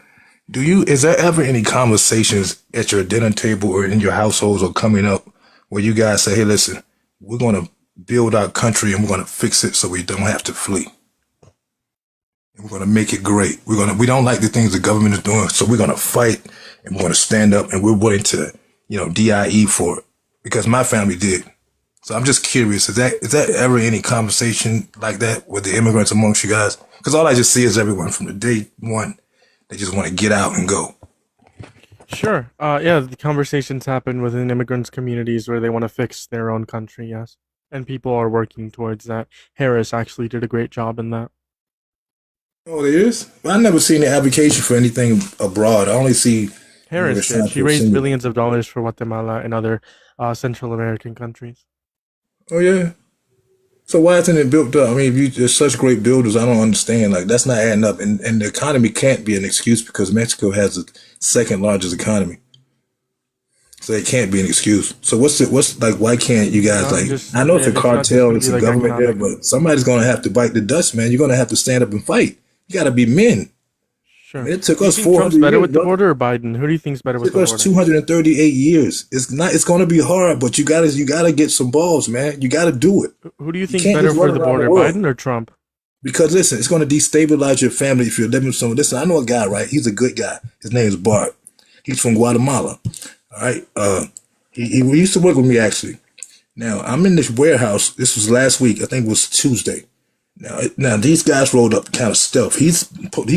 is there ever any conversations at your dinner table or in your households or coming up where you guys say, hey, listen, we're going to build our country and we're going to fix it so we don't have to flee? and we're gonna make it great. We don't like the things the government is doing, so we're gonna fight and we're gonna stand up and we're willing to, DIE for it because my family did. So I'm just curious, is that ever any conversation like that with the immigrants amongst you guys? Because all I just see is everyone from the day one, they just want to get out and go. Sure. Yeah, the conversations happen within immigrants communities where they want to fix their own country, yes. And people are working towards that. Harris actually did a great job in that. Oh, there is? Well, I never seen an application for anything abroad. I only see Harris did. She raised billions of dollars for Guatemala and other Central American countries. Oh, yeah. So why isn't it built up? I mean, if there's such great builders, I don't understand. Like, that's not adding up. And the economy can't be an excuse because Mexico has the second largest economy. So it can't be an excuse. So why can't you guys, I know it's a cartel, it's a government there, but somebody's going to have to bite the dust, man. You're going to have to stand up and fight. You got to be men. Sure. I mean, it took us 400 Trump's better years, with the border or Biden? Who do you think's better with the border? It took us 238 years. It's going to be hard, but you got to get some balls, man. You got to do it. Who do you think's better for the border, Biden or Trump? Because listen, it's going to destabilize your family if you're living with someone. Listen, I know a guy, right? He's a good guy. His name is Bart. He's from Guatemala. All right. He used to work with me actually. Now I'm in this warehouse. This was last week. I think it was Tuesday. Now these guys rolled up kind of stealth. He's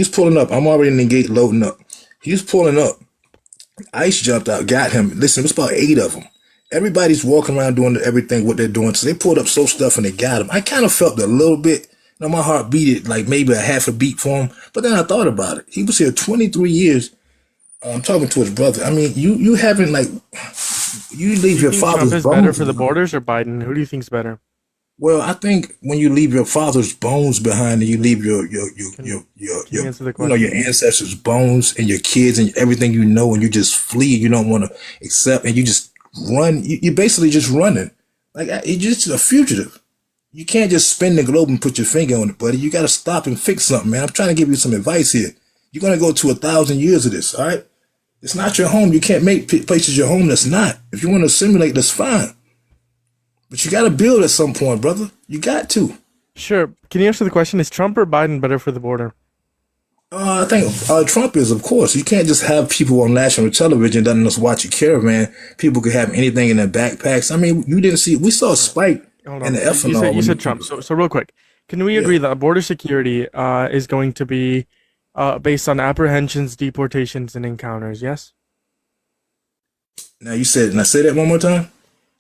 pulling up. I'm already in the gate loading up. He's pulling up. ICE jumped out, got him. Listen, it was about 8 of them. Everybody's walking around doing everything what they're doing. So they pulled up so stuff and they got him. I kind of felt a little bit. My heart beat it like maybe a half a beat for him. But then I thought about it. He was here 23 years. I'm talking to his brother. I mean, you haven't you leave your father's bones. Trump is better for the borders or Biden? Who do you think's better? Well, I think when you leave your father's bones behind and you leave your ancestors' bones and your kids and everything and you just flee, you don't want to accept, and you just run. You're basically just running. Like you're just a fugitive. You can't just spin the globe and put your finger on it, buddy. You got to stop and fix something, man. I'm trying to give you some advice here. You're gonna go to 1,000 years of this, all right? It's not your home. You can't make places your home that's not. If you want to assimilate, that's fine. But you got to build at some point, brother. You got to. Sure. Can you answer the question? Is Trump or Biden better for the border? I think Trump is, of course. You can't just have people on national television letting us watch a caravan. People could have anything in their backpacks. I mean, we saw a spike in the ethanol. You said Trump. So real quick, can we agree that border security is going to be based on apprehensions, deportations, and encounters? Yes? Now say that one more time.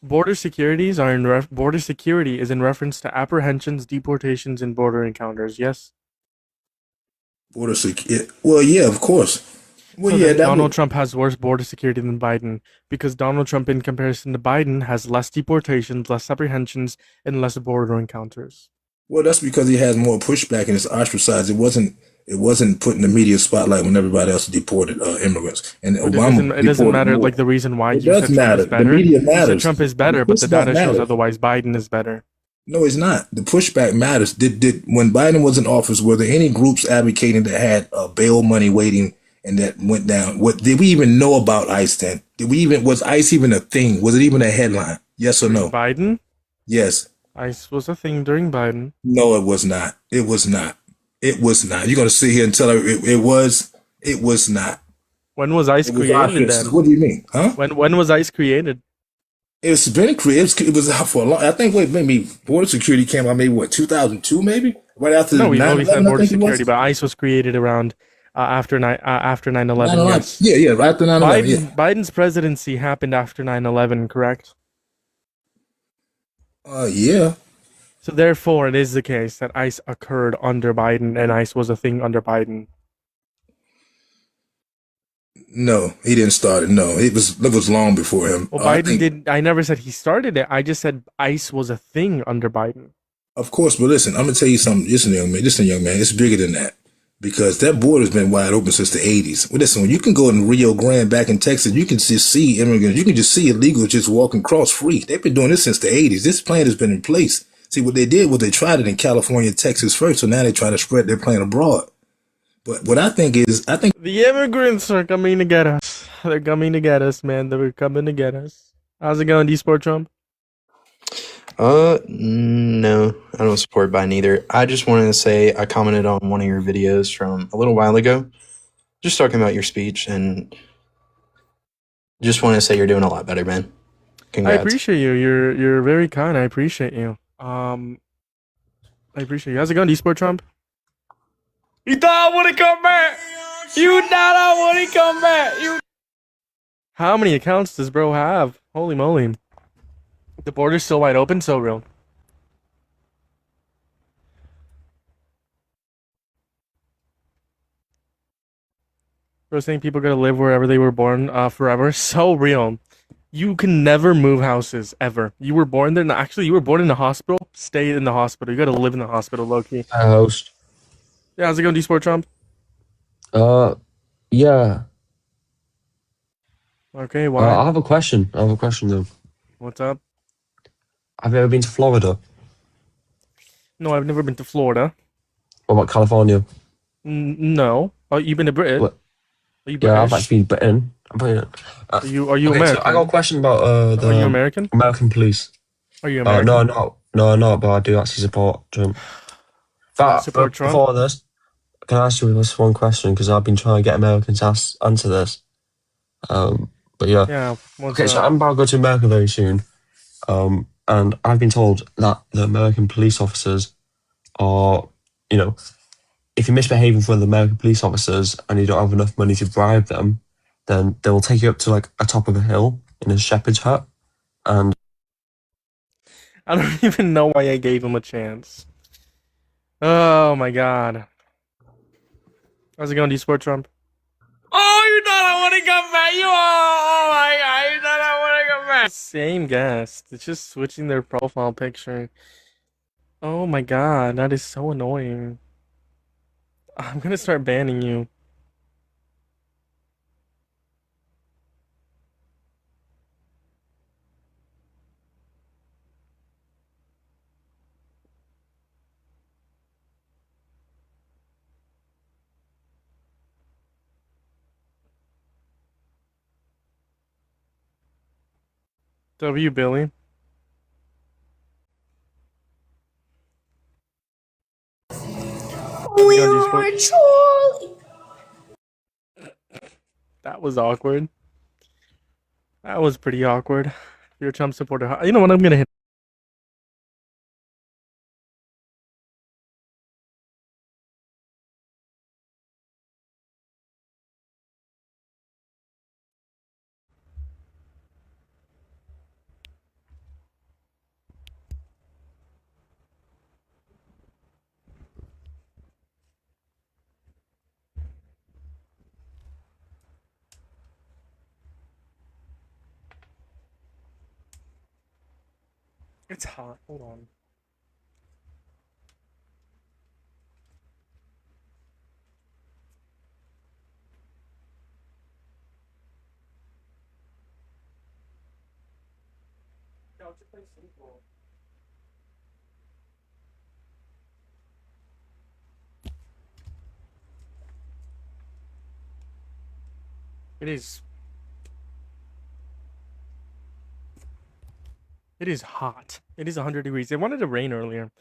Border security is in reference to apprehensions, deportations, and border encounters. Yes. Border security. Well, yeah, of course. Well, so Donald Trump has worse border security than Biden because Donald Trump, in comparison to Biden, has less deportations, less apprehensions, and less border encounters. Well, that's because he has more pushback and it's ostracized. It wasn't put in the media spotlight when everybody else deported immigrants. And Obama it doesn't matter like the reason why you said Trump is better. The media matters. You said Trump is better, but the data shows otherwise. Biden is better. No, it's not. The pushback matters. Did when Biden was in office, were there any groups advocating that had bail money waiting and that went down? What did we even know about ICE then? Was ICE even a thing? Was it even a headline? Yes or no? Biden? Yes. ICE was a thing during Biden. No, it was not. It was not. It was not. You're gonna sit here and tell her it was. It was not. When was ICE created? Then? What do you mean? Huh? When was ICE created? It's been created. It was out for a long. I think maybe border security came out maybe 2002 maybe right after. No, we always had border security, but ICE was created around after 9/11. Yes. Yeah, right after 9/11. Biden's presidency happened after 9/11, correct? Yeah. So therefore, it is the case that ICE occurred under Biden, and ICE was a thing under Biden. No, he didn't start it. No, it was long before him. Well, Biden did. I never said he started it. I just said ICE was a thing under Biden. Of course, but listen, I'm gonna tell you something. Listen, young man, it's bigger than that because that border's been wide open since the 80s. Well, listen, when you can go in Rio Grande back in Texas, you can just see immigrants. You can just see illegals just walking across free. They've been doing this since the 80s. This plan has been in place. See, what they did was they tried it in California, Texas first, so now they try to spread their plan abroad. But what I think the immigrants are coming to get us. They're coming to get us, man. They're coming to get us. How's it going, D-Sport Trump? No, I don't support Biden either. I just wanted to say I commented on one of your videos from a little while ago, just talking about your speech, and just want to say you're doing a lot better, man. I Congrats. appreciate you. You're very kind. I appreciate you. I appreciate you. How's it going, eSport Trump? You thought I wouldn't come back. You thought I wouldn't come back. You. How many accounts does bro have? Holy moly. The border's still wide open, so real. Bro saying people gotta live wherever they were born forever. So real. You can never move houses, ever. You were born there. No, actually, you were born in the hospital. Stay in the hospital. You gotta live in the hospital, low-key. Host. Yeah, how's it going, eSport Trump? Yeah. Okay, why? I have a question. Though. What's up? Have you ever been to Florida? No, I've never been to Florida. What about California? No. Oh, you've been to Britain? What? Are you Yeah, I've British? actually been to Britain. Are you okay, American? so I got a question about Are you American? American police. Are you American? No, I'm not, but I do actually support Trump. But support Trump? before this, can I ask you this one question? Because I've been trying to get Americans to answer this. But yeah. Yeah. Okay, so I'm about to go to America very soon. And I've been told that the American police officers are, if you misbehave in front of the American police officers and you don't have enough money to bribe them, then they will take you up to like a top of a hill in a shepherd's hut. And I don't even know why I gave him a chance. Oh my god. How's it going, eSport Trump? Oh, you thought I wouldn't come back. Oh my god, you thought I wouldn't come back. Same guest. It's just switching their profile picture. Oh my god, that is so annoying. I'm gonna start banning you. W Billy. That was awkward. That was pretty awkward. If you're a Trump supporter, you know what? I'm gonna hit. It's hot. Hold on. It is. It is hot. It is 100 degrees. It wanted to rain earlier.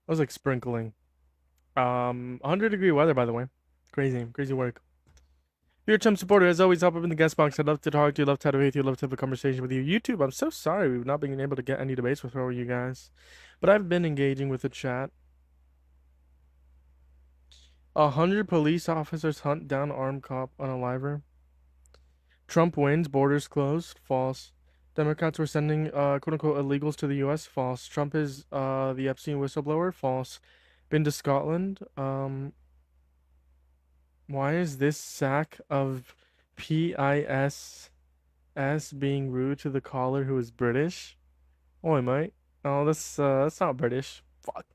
I was like sprinkling. 100-degree weather, by the way. Crazy work. If you're a Trump supporter, as always, hop up in the guest box. I'd love to talk to you, love to have with you, love to have a conversation with you. YouTube, I'm so sorry we've not been able to get any debates with you guys. But I've been engaging with the chat. 100 police officers hunt down armed cop on a liver. Trump wins, borders closed. False. Democrats were sending quote-unquote illegals to the U.S. False. Trump is the Epstein whistleblower. False. Been to Scotland. Why is this sack of PISS being rude to the caller who is British? Oi, mate. Oh, that's not British. Fuck.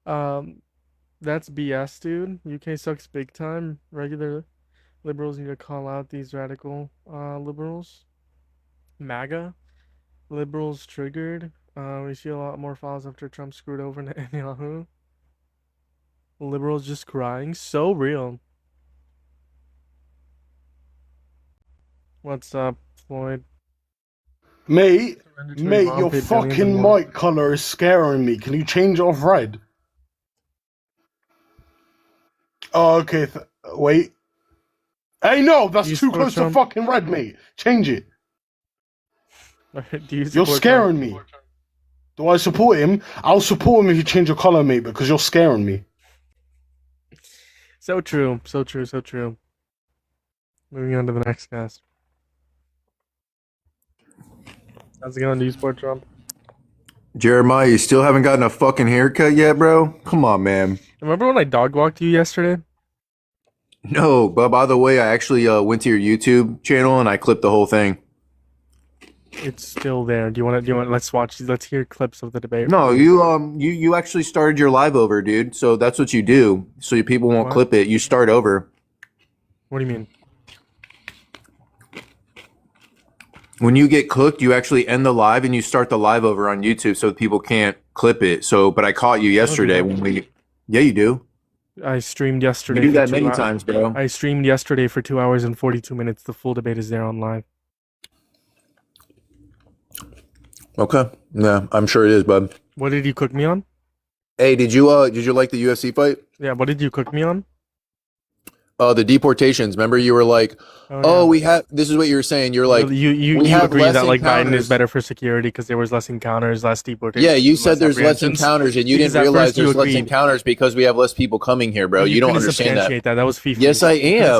That's BS, dude. UK sucks big time. Regular liberals need to call out these radical liberals. MAGA liberals triggered. We see a lot more files after Trump screwed over Netanyahu. Liberals just crying. So real. What's up, Floyd? Mate, Surrender to mate, Iran, your paid billions fucking in war. mic color is scaring me. Can you change it off red? Oh, okay. Wait. Hey, no, that's Do you too support close to Trump? fucking red, mate. Change it. Do you You're support scaring Trump? me. Do I support him? I'll support him if you change your color, mate, because you're scaring me. So true. So true. So true. Moving on to the next guest. How's it going? Do you support Trump? Jeremiah, you still haven't gotten a fucking haircut yet, bro? Come on, man. Remember when I dog walked you yesterday? No, but by the way, I actually went to your YouTube channel and I clipped the whole thing. It's still there. Do you want to? Let's watch. Let's hear clips of the debate. No, you actually started your live over, dude. So that's what you do. So your people won't What? clip it. You start over. What do you mean? When you get cooked, you actually end the live and you start the live over on YouTube so people can't clip it. So, but I caught you yesterday when we. Yeah, you do. I streamed yesterday. You do for that 2 many hours. times, bro. I streamed yesterday for 2 hours and 42 minutes. The full debate is there on live. Okay. Yeah, I'm sure it is, bud. What did you cook me on? Hey, did you like the UFC fight? Yeah, what did you cook me on? The deportations. Remember, you were like, Oh, yeah. we have. This is what you were saying. You're like, you we have agree less that like Biden encounters. is better for security because there was less encounters, less deportations. Yeah, you and said there's less apprehensions? encounters, and you Because didn't at realize first you there's less agreed. encounters because we have less people coming here, bro. But You don't couldn't understand that. substantiate that. That was FIFA. Yes, I You couldn't am. Yes, I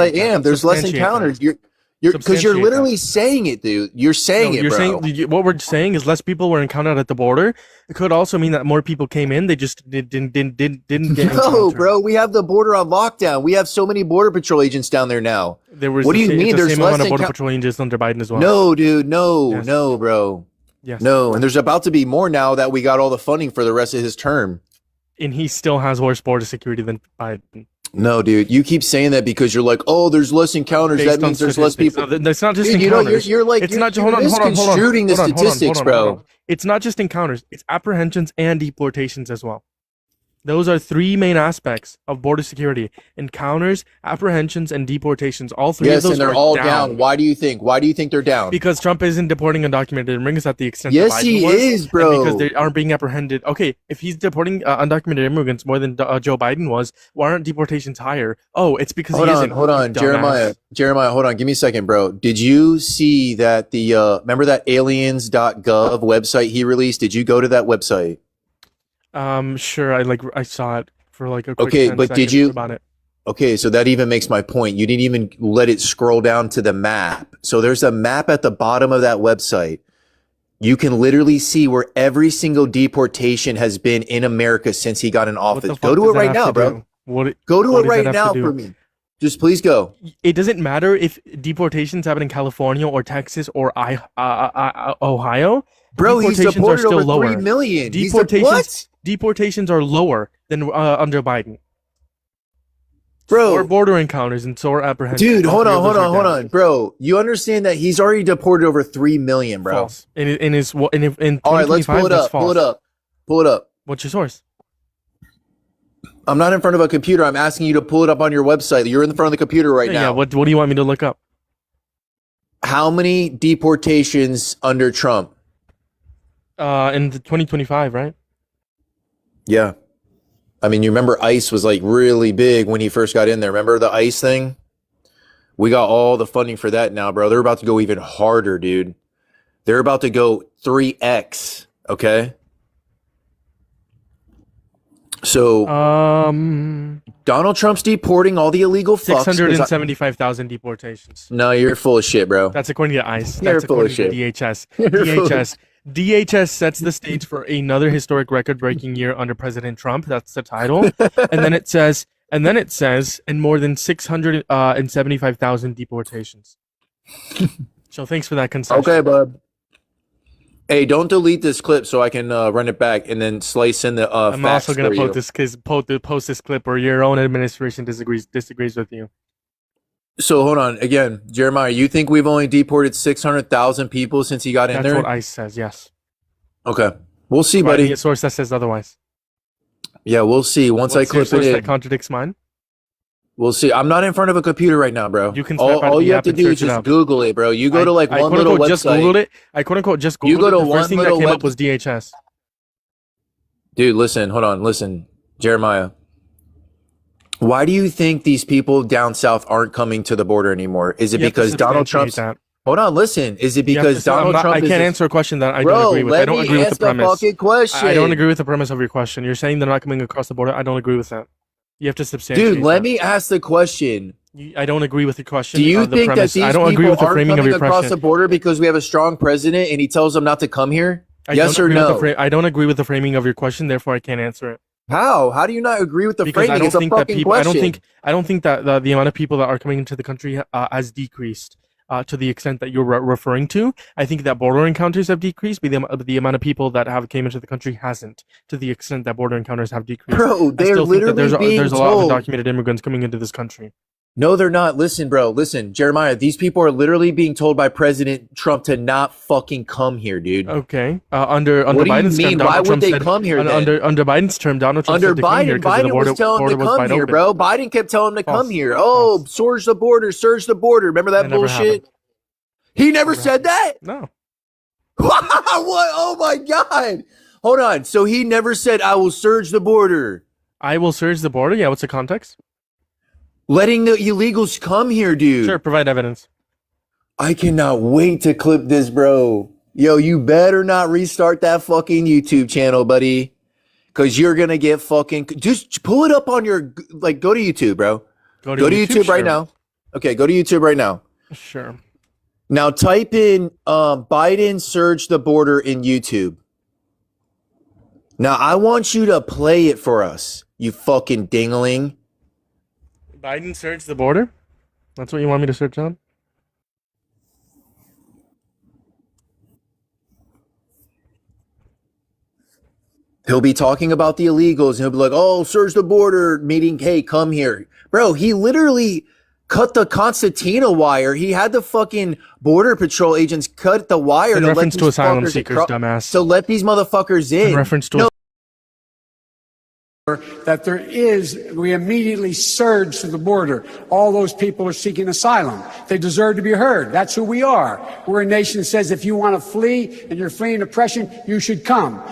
substantiate that. am. There's less Substantiate that. encounters. You're because you're Substantiate literally saying it, dude. You're saying No, it, you're bro. saying what we're saying is less people were encountered at the border. It could also mean that more people came in. They just didn't get No, encountered. bro. We have the border on lockdown. We have so many border patrol agents down there now. There was What do you it's mean? the There's same less amount of border encou- patrol agents under Biden as well. No, dude. No, Yes. no, bro. Yes. No, and there's about to be more now that we got all the funding for the rest of his term. And he still has worse border security than Biden. No, dude, you keep saying that because you're like, oh, there's less encounters. Based That on means there's less statistics. people. No, that's not just Dude, you know, encounters. you're like, it's you're, not. you're Hold on. misconstruing the Hold on, statistics, bro. It's not just encounters. It's apprehensions and deportations as well. Those are three main aspects of border security: encounters, apprehensions, and deportations. All three of Yes, those and they're are all down. Why do you think? Why do you think they're down? Because Trump isn't deporting undocumented immigrants at the extent Yes, that Biden he was, is, and bro. because they aren't being apprehended. Okay, if he's deporting undocumented immigrants more than Joe Biden was, why aren't deportations higher? Oh, it's because Hold he on, isn't. hold on, Dumbass. Jeremiah, hold on. Give me a second, bro. Did you see that remember that aliens.gov website he released? Did you go to that website? Sure. I saw it for like a quick Okay, 10 but did seconds you? about it? Okay, so that even makes my point. You didn't even let it scroll down to the map. So there's a map at the bottom of that website. You can literally see where every single deportation has been in America since he got in office. fuck Go to does it that right have now, to bro. do? What Go to what it does that right have now to do? for me. Just please go. It doesn't matter if deportations happen in California or Texas or Ohio. Bro, he's deportations are deported still over lower. 3 million. He's Deportations deportations are lower than under Biden. Bro. Or border encounters and so are apprehensions. Dude, All hold three on, of hold those are on, hold down. on. Bro, you understand that he's already deported over 3 million, bro. False. In his in All right, let's 2025, pull it that's up. Pull false. it up. Pull it up. What's your source? I'm not in front of a computer. I'm asking you to pull it up on your website. You're in front of the computer right Yeah, now. what do you want me to look up? How many deportations under Trump? In the 2025, right? Yeah. I mean, you remember ICE was like really big when he first got in there. Remember the ICE thing? We got all the funding for that now, bro. They're about to go even harder, dude. They're about to go 3x, okay? So, Donald Trump's deporting all the illegal fucks. 'cause I- 675,000 deportations. No, you're full of shit, bro. That's according to ICE. You're That's full of according to shit. DHS. You're full of- DHS sets the stage for another historic record-breaking year under President Trump. That's the title. and then it says, and more than 675,000 deportations. So thanks for that concession. Okay, bud. Hey, don't delete this clip so I can run it back and then slice in the I'm facts also going for to you. post this clip where your own administration disagrees with you. So hold on again, Jeremiah. You think we've only deported 600,000 people since he got in That's there? what ICE says, yes. Okay, we'll see, Provide me buddy. a source that says otherwise. Yeah, we'll see once What's I clip your source it that in. contradicts mine? We'll see. I'm not in front of a computer right now, bro. You can swipe out all the you have app to and do is search it just up. Google it, bro. You go to like I one quote little unquote website. just Googled it. I quote unquote just Googled You go it. to The one first thing that little came web- up was DHS. Dude, listen, hold on, listen, Jeremiah. Why do you think these people down south aren't coming to the border anymore? Is it You have to because Donald substantiate Trump's? that. Hold on, listen. Is it You have to because say, I'm Donald not- Trump? I is can't this- answer a question that I Bro, don't agree with. I let don't me agree with the ask a premise. fucking question. I don't agree with the premise of your question. You're saying they're not coming across the border. I don't agree with that. You have to substantiate. Dude, let that. me ask the question. I don't agree with the question. Do you the think that premise. these I don't agree people with the aren't framing of coming your across question. the border because we have a strong president and he tells them not to come here? Yes or no? I don't agree with the framing of your question. Therefore, I can't answer it. How? How do you not agree with the Because framing? It's a fucking question. I don't think that the amount of people that are coming into the country has decreased to the extent that you're referring to. I think that border encounters have decreased, but the amount of people that have came into the country hasn't to the extent that border encounters have decreased. Bro, I they're still think that literally being there's a lot of told. undocumented immigrants coming into this country. No, they're not. Listen, bro. Listen, Jeremiah. These people are literally being told by President Trump to not fucking come here, dude. Okay. Under What do you Biden's mean? term, Why Donald would Trump they said, come here then? under Biden's term, Donald Trump Under said to come here Biden, because the Biden border, was telling border them to was come wide here, open. bro. Biden kept telling them to come False. here. Oh, surge the border, surge the border. Remember that That never bullshit? happened. He never said that? No. What? Oh my God. Hold on. So he never said, I will surge the border. I will surge the border. Yeah, what's the context? Letting the illegals come here, dude. Sure, provide evidence. I cannot wait to clip this, bro. Yo, you better not restart that fucking YouTube channel, buddy. Because you're going to get fucking... Just pull it up on your... Like, go to YouTube, bro. Go to YouTube right sure. now. Okay, go to YouTube right now. Sure. Now type in Biden surge the border in YouTube. Now I want you to play it for us, you fucking dingling. Biden surged the border? That's what you want me to search on? He'll be talking about the illegals and he'll be like, oh, surge the border, meeting, hey, come here. Bro, he literally cut the concertina wire. He had the fucking border patrol agents cut the wire In to let reference these to asylum fuckers seekers, acro- dumbass. to let these motherfuckers in. In reference to No, that we immediately surge to the border. All those people are seeking asylum. They deserve to be heard. That's who we are. We're a nation that says if you want to flee and you're fleeing oppression, you should come.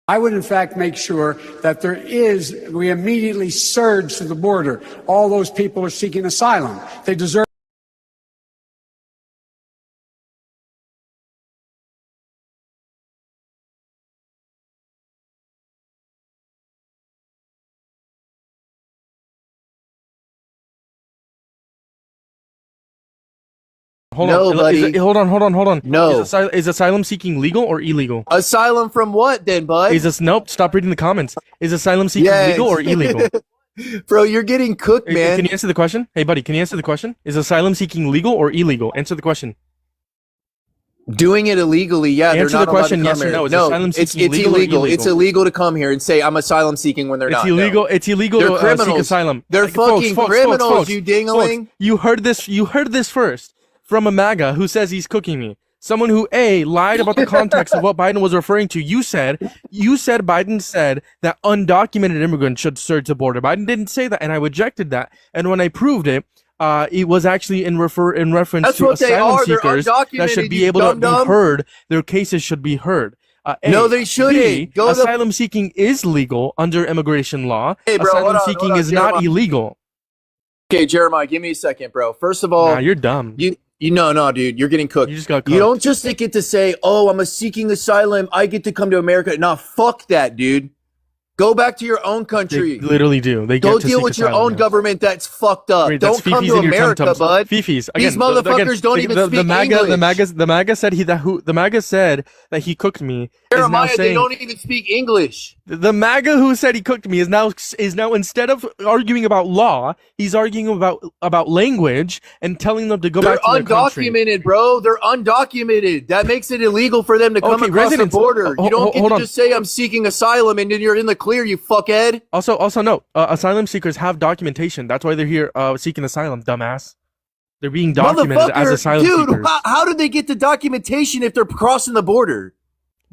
I would, in fact, make sure that we immediately surge to the border. All those people are seeking asylum. They deserve. Hold No, on. buddy. Hold on. No. Is asylum seeking legal or illegal? asylum from what then, bud? Nope, stop reading the comments. Is asylum seeking Yes. legal or illegal? Bro, you're getting cooked, Hey, man. Can you answer the question? Hey, buddy, can you answer the question? Is asylum seeking legal or illegal? Answer the question. Doing it illegally, yeah. Answer they're not the question, allowed to yes come or here. no. Is No, asylum it's seeking legal or illegal. illegal? It's illegal to come here and say I'm asylum seeking when they're It's not. illegal. No. It's illegal They're to seek criminals. asylum. They're fucking criminals, folks, you dingling. You heard this. You heard this first from a MAGA who says he's cooking me. Someone who lied about the context of what Biden was referring to. You said Biden said that undocumented immigrants should surge the border. Biden didn't say that, and I rejected that. And when I proved it, it was actually in reference That's to what they asylum are. They're seekers that should undocumented, be you able to be dum-dum. heard. Their cases should be heard. No, they shouldn't. B, Go to- asylum seeking is legal under immigration law. Hey, bro, asylum hold on, seeking hold on, is not Jeremiah. illegal. Okay, Jeremiah, give me a second, bro. First of all, Nah, you're dumb. No, dude, you're getting cooked. You just got cooked. You don't just get to say, "Oh, I'm seeking asylum. I get to come to America." Nah, fuck that, dude. Go back to your own country. They literally do. They Go get to deal seek with your asylum, own yeah. government that's fucked up. Wait, that's Don't come Fifis to in your America, tum-tums. bud. Fifis. These Again, motherfuckers don't even speak English. The MAGA said the MAGA said that he cooked me. Jeremiah, is now they saying, don't even speak English. The MAGA who said he cooked me is now instead of arguing about law, he's arguing about language and telling them to go They're back to their country. undocumented, bro. They're undocumented. That makes it illegal for them to come Okay, across the residents- border. You don't get hold to on. just say I'm seeking asylum and then you're in the clear, you fuckhead. Also, no. Asylum seekers have documentation. That's why they're here seeking asylum, dumbass. They're being documented as Motherfucker, asylum dude, seekers. how did they get the documentation if they're crossing the border?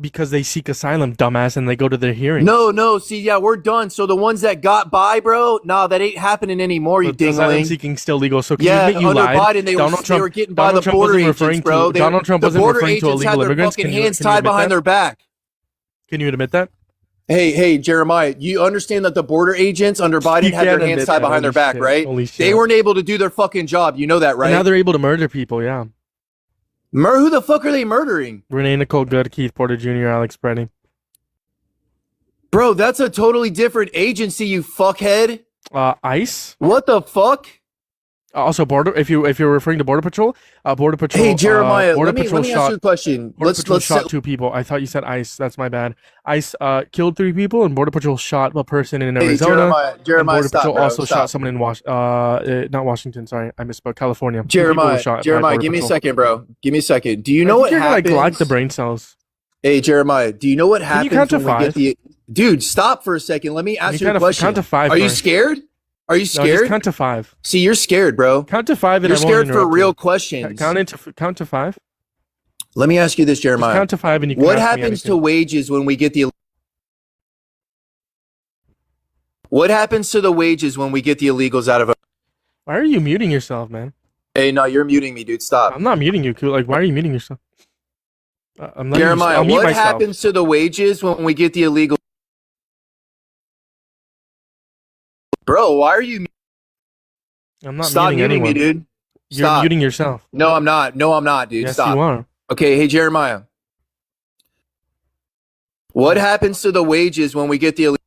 Because they seek asylum, dumbass, and they go to their hearings. No. See, yeah, we're done. So the ones that got by, bro, nah, that ain't happening anymore. You Asylum dingling. seeking still legal. So can Yeah, you admit you under lied? Biden, they were getting by the Trump border wasn't agents, referring bro. to Donald Trump the wasn't border referring to agents had illegal their immigrants. fucking Can you hands admit tied behind that? their back. Can you admit that? Hey, Jeremiah, you understand that the border agents under Biden You had their can't hands admit tied that. behind their Holy back, shit. right? Holy They shit. weren't able to do their fucking job. You know that, right? And now they're able to murder people. Yeah. Who the fuck are they murdering? Renee Nicole Good, Keith Porter Jr., Alex Preddy. Bro, that's a totally different agency, you fuckhead. ICE. What the fuck? Also, border. If you're referring to Border Patrol, Border Patrol. Hey, Jeremiah, Border let me Patrol ask you a question. Border Patrol Let's shot 2 people. I thought you said ICE. That's my bad. ICE killed 3 people, and Border Patrol shot a person in Arizona. Jeremiah, and Border stop, Patrol bro, also stop. shot someone in not Washington. Sorry, I misspoke. California. 2 people Jeremiah, were shot by Jeremiah, Border give me a Patrol. second, bro. Give me a second. Do you know I what think you're happens? gonna like the brain cells. Hey, Jeremiah, do you know what Can happens you count to when we 5? get the... Dude, stop for a second. Let me ask you a question. Count to 5. Are you first. scared? Are you No, scared? just count to 5. See, you're scared, bro. Count to 5, and You're I won't scared for interrupt real you. questions. Count to 5. Let me ask you this, Jeremiah. Just count to 5, and you can What ask me happens to anything. wages when we get the... What happens to the wages when we get the illegals out of... Why are you muting yourself, man? Hey, no, you're muting me, dude. Stop. I'm not muting you. Like, why are you muting yourself? I'm not. Jeremiah, I'll mute what myself. happens to the wages when we get the illegal... Bro, why are you... I'm not Stop muting muting anyone. me, dude. You're Stop. muting yourself. No, I'm not. No, I'm not, dude. Yes, Stop. you are. Okay, hey, Jeremiah. What happens to the wages when we get the...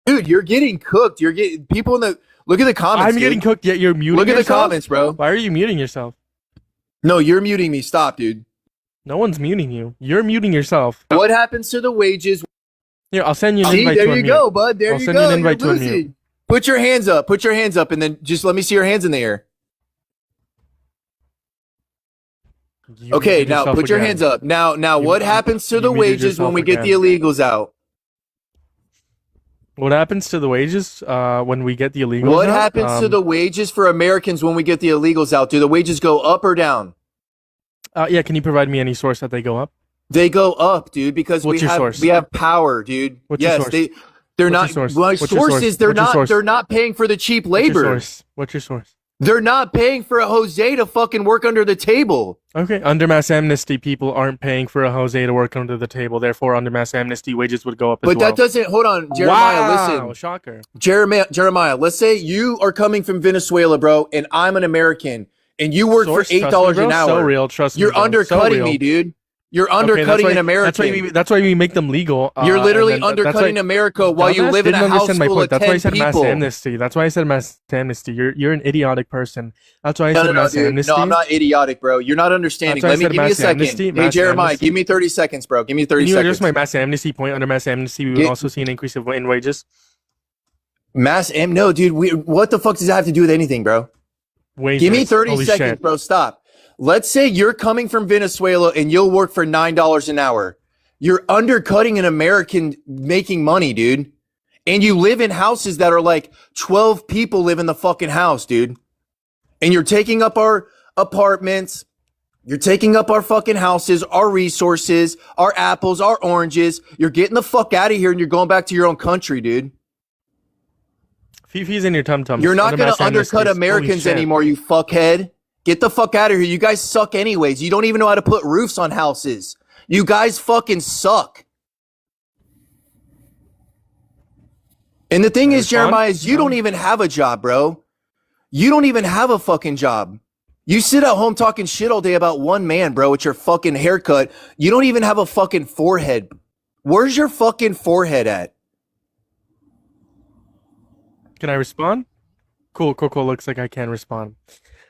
Dude, you're getting cooked. You're getting... People in the... Look at the comments, I'm dude. getting cooked, yet you're muting Look at the yourself? comments, bro. Why are you muting yourself? No, you're muting me. Stop, dude. No one's muting you. You're muting yourself. What happens to the wages... Here, I'll send you an See, invite there to you unmute. go, bud. There I'll you send go. you an invite You're to unmute. losing. Put your hands up. Put your hands up, and then just let me see your hands in the air. You Okay, muted now yourself put your again. hands up. Now, what happens to you the muted wages when yourself we get the again. illegals out? What happens to the wages when we get the illegals What out? happens to the wages for Americans when we get the illegals out? Do the wages go up or down? Yeah, can you provide me any source that they go up? They go up, dude, because What's your source? we have power, dude. What's your yes, source? they're What's not. your source? My What's your source source? is they're What's your not source? they're not paying for the cheap What's your labor. source? What's your source? They're not paying for a Jose to fucking work under the table. Okay, under mass amnesty, people aren't paying for a Jose to work under the table. Therefore, under mass amnesty, wages would go up as But well. that doesn't. Hold on, Jeremiah. Wow, Listen, shocker. Jeremiah. Let's say you are coming from Venezuela, bro, and I'm an American, and you work Source, for trust me, $8 bro. an hour. So real, trust me, You're bro. So undercutting real. me, dude. You're Okay, undercutting an That's American. why we make them legal. You're literally and then undercutting America while you Dumbass live in a didn't house understand my full point. of That's why I 10 said mass people. amnesty. That's why I said mass amnesty. You're an idiotic person. That's why I No, said mass dude. amnesty. No, I'm not idiotic, bro. You're not understanding. That's why I Let me said give me a mass second. amnesty, Hey, mass Jeremiah, amnesty. give me 30 seconds, bro. Give me 30 Can you seconds. address my mass amnesty point? Under mass amnesty, we would Get- also see an increase in wages. No, dude. What the fuck does that have to do with anything, bro? Wages. Give me 30 Holy seconds, shit. bro. Stop. Let's say you're coming from Venezuela and you'll work for $9 an hour. You're undercutting an American making money, dude. And you live in houses that are like 12 people live in the fucking house, dude. And you're taking up our apartments. You're taking up our fucking houses, our resources, our apples, our oranges. You're getting the fuck out of here and you're going back to your own country, dude. Fifi's in your tum-tums. You're not Under going mass to undercut amnesties. Holy Americans shit. anymore, you fuckhead. Get the fuck out of here. You guys suck anyways. You don't even know how to put roofs on houses. You guys fucking suck. And the thing is, Jeremiah, is you don't even have a job, bro. You don't even have a fucking job. You sit at home talking shit all day about one man, bro, with your fucking haircut. You don't even have a fucking forehead. Where's your fucking forehead at? Can I respond? Cool. Looks like I can respond.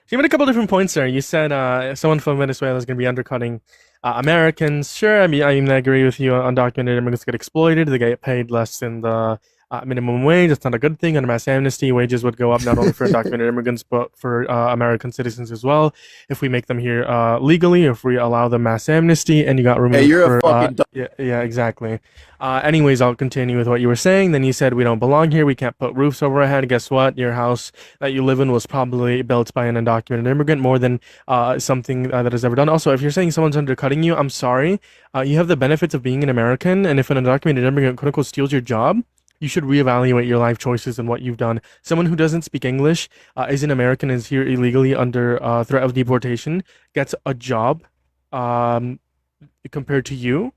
So you made a couple different points there. You said someone from Venezuela is going to be undercutting Americans. Sure, I mean, I agree with you. Undocumented immigrants get exploited. They get paid less than the minimum wage. That's not a good thing. Under mass amnesty, wages would go up not only for undocumented immigrants but for American citizens as well. If we make them here legally, if we allow them mass amnesty, and you got removed you're a for fucking yeah, exactly. Anyways, I'll continue with what you were saying. Then you said we don't belong here. We can't put roofs over our head. Guess what? Your house that you live in was probably built by an undocumented immigrant more than something that is ever done. Also, if you're saying someone's undercutting you, I'm sorry. You have the benefits of being an American, and if an undocumented immigrant quote unquote steals your job, you should reevaluate your life choices and what you've done. Someone who doesn't speak English, is an American, is here illegally under threat of deportation, gets a job compared to you.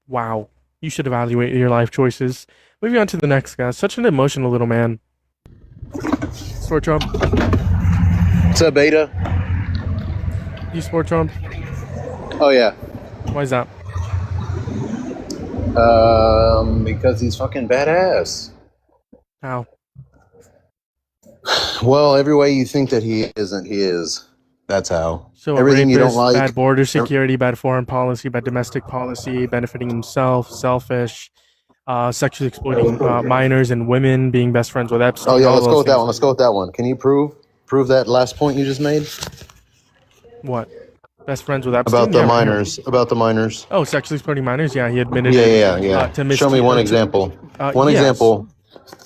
Wow. You should evaluate your life choices. Moving on to the next guy. Such an emotional little man. Sport Trump. What's up, Beta? You sport Trump? Oh yeah. Why is that? Because he's fucking badass. How? Well, every way you think that he isn't, he is. That's how. So Everything you don't like. bad border security, bad foreign policy, bad domestic policy, benefiting himself, selfish, sexually exploiting minors and women, being best friends with Epstein. Oh yeah, all let's those go with that things. one. Let's go with that one. Can you prove that last point you just made What? Best friends with Epstein? about the Yeah, right here. minors? About the minors. Oh, sexually exploiting minors? Yeah, he admitted Yeah, it. yeah. To Show me one example. One yes. example.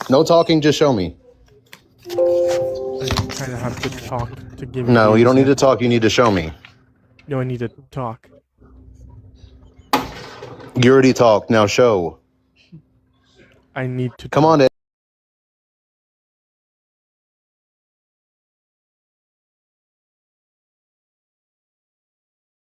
No talking. Just show me. I kind of have to talk to give you. No, the you don't need to example. talk. You need to show me. No, I need to talk. You already talked. Now show. I need to. Come on, Ed.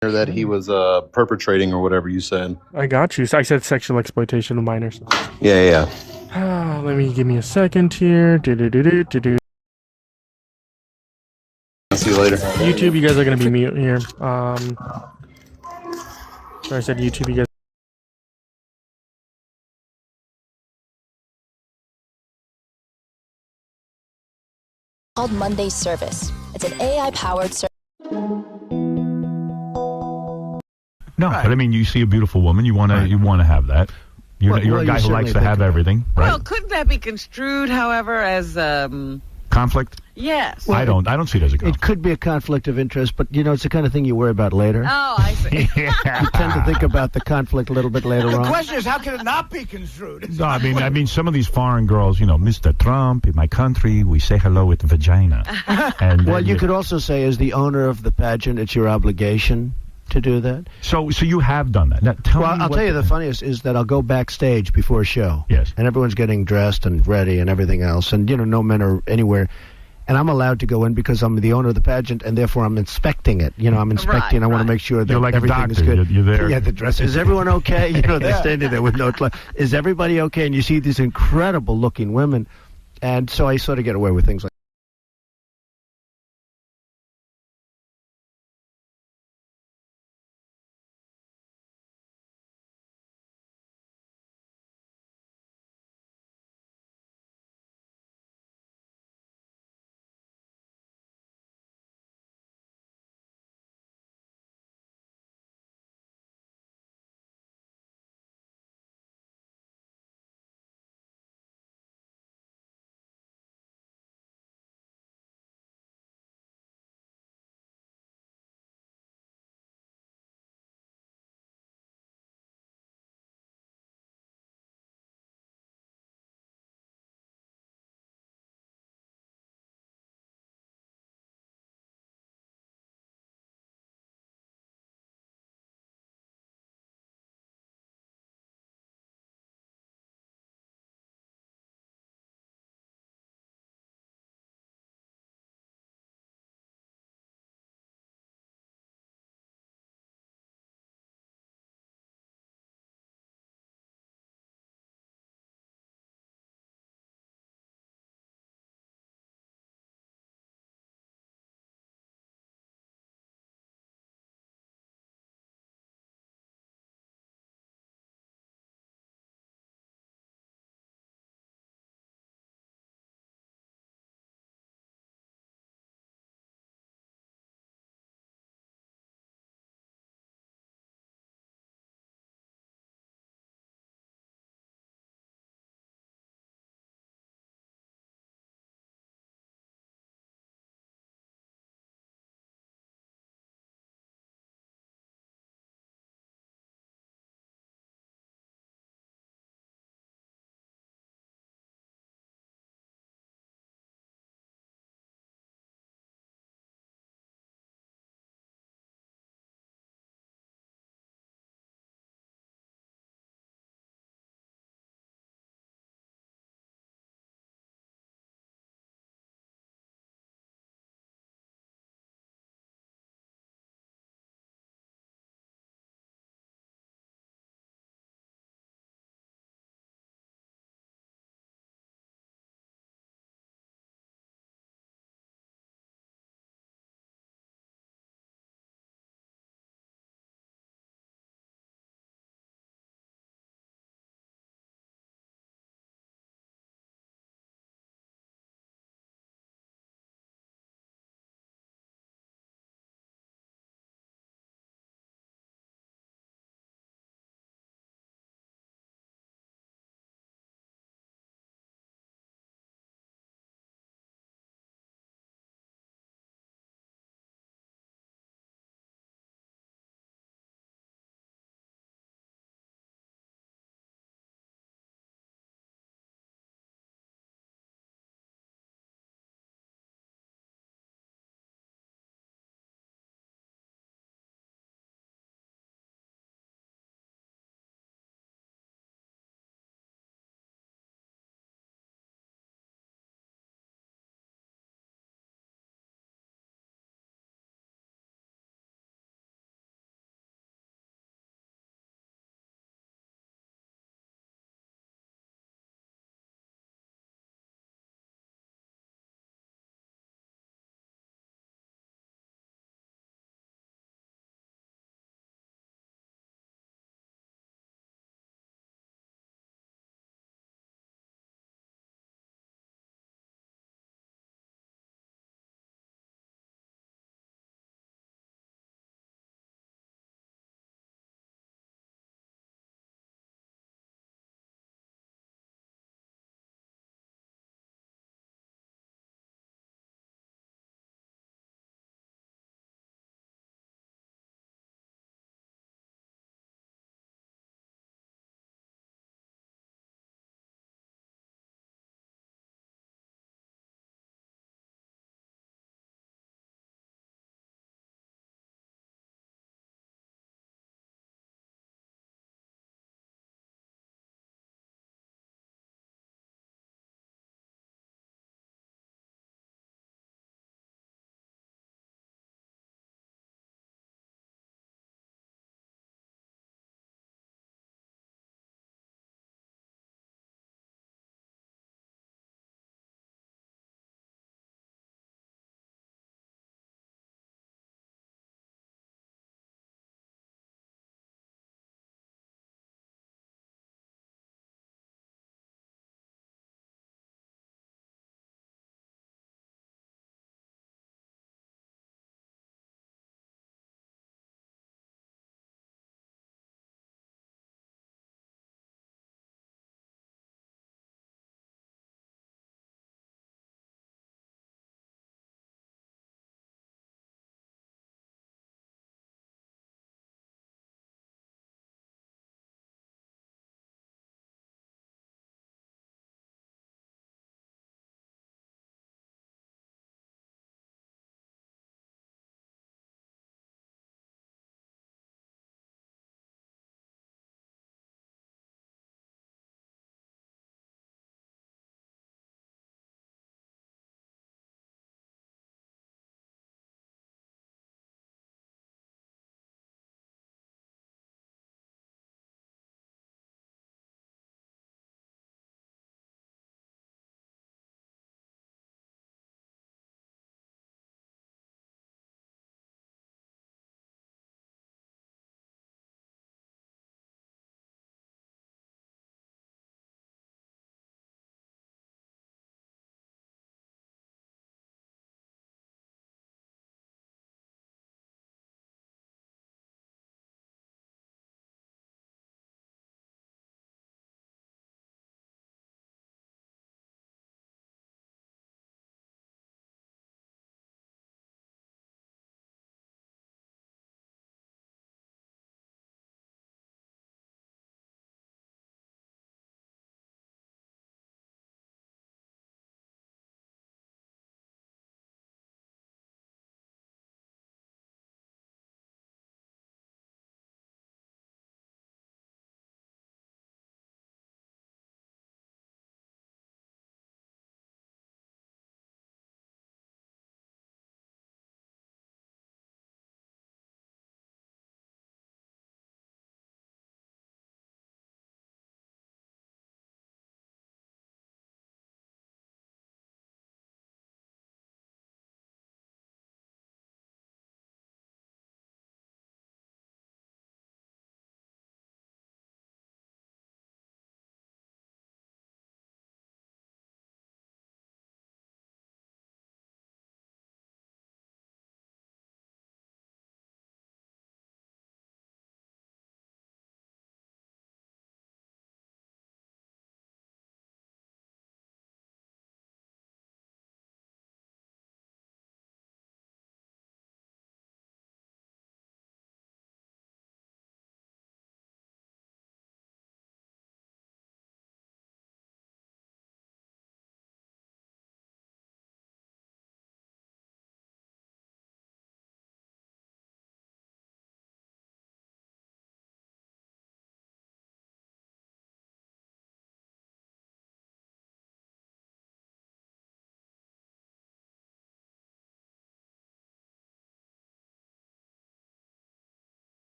That he was perpetrating or whatever you said. I got you. So I said sexual exploitation of minors. Yeah. Give me a second here. Do. See you later. YouTube, you guys are gonna be mute here. Sorry, I said YouTube. You guys. Called Monday Service. It's an AI-powered service. No, but I mean, you see a beautiful woman, you want to have that. You're a guy who likes to have everything, right? Well, couldn't that be construed, however, as Conflict? yes? I don't see it as a conflict. It could be a conflict of interest, but it's the kind of thing you worry about later. Oh, I see. You tend to think about the conflict a little bit later on. The question is, how can it not be construed? No, I mean, some of these foreign girls, Mr. Trump, in my country, we say hello with vagina. And Well, you could also say, as the owner of the pageant, it's your obligation to do that. So you have done that. Now, tell me I'll what tell you the funniest is that I'll go backstage before a show. Yes. And everyone's getting dressed and ready and everything else. And, no men are anywhere. And I'm allowed to go in because I'm the owner of the pageant, and therefore I'm inspecting it. I'm inspecting. I want to make sure that You're like a everything is doctor. good. You're there. Yeah, the dress. Is everyone okay? They're standing there with no clothes. Is everybody okay? And you see these incredible-looking women. And so I sort of get away with things like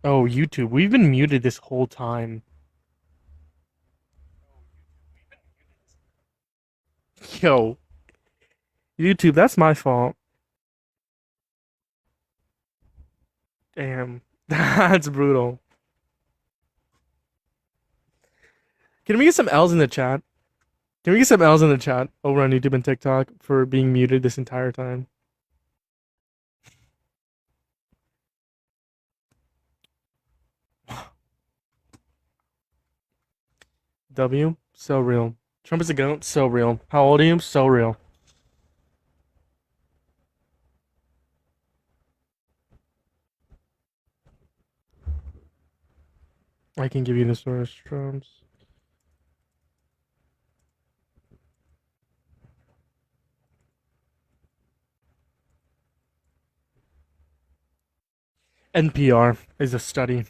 Oh, YouTube. We've been muted this whole time. Yo. YouTube, that's my fault. Damn. That's brutal. Can we get some L's in the chat? Can we get some L's in the chat over on YouTube and TikTok for being muted this entire time? W? So real. Trump is a goat? So real. How old are you? So real. I can give you the source, Trump's. NPR is a study.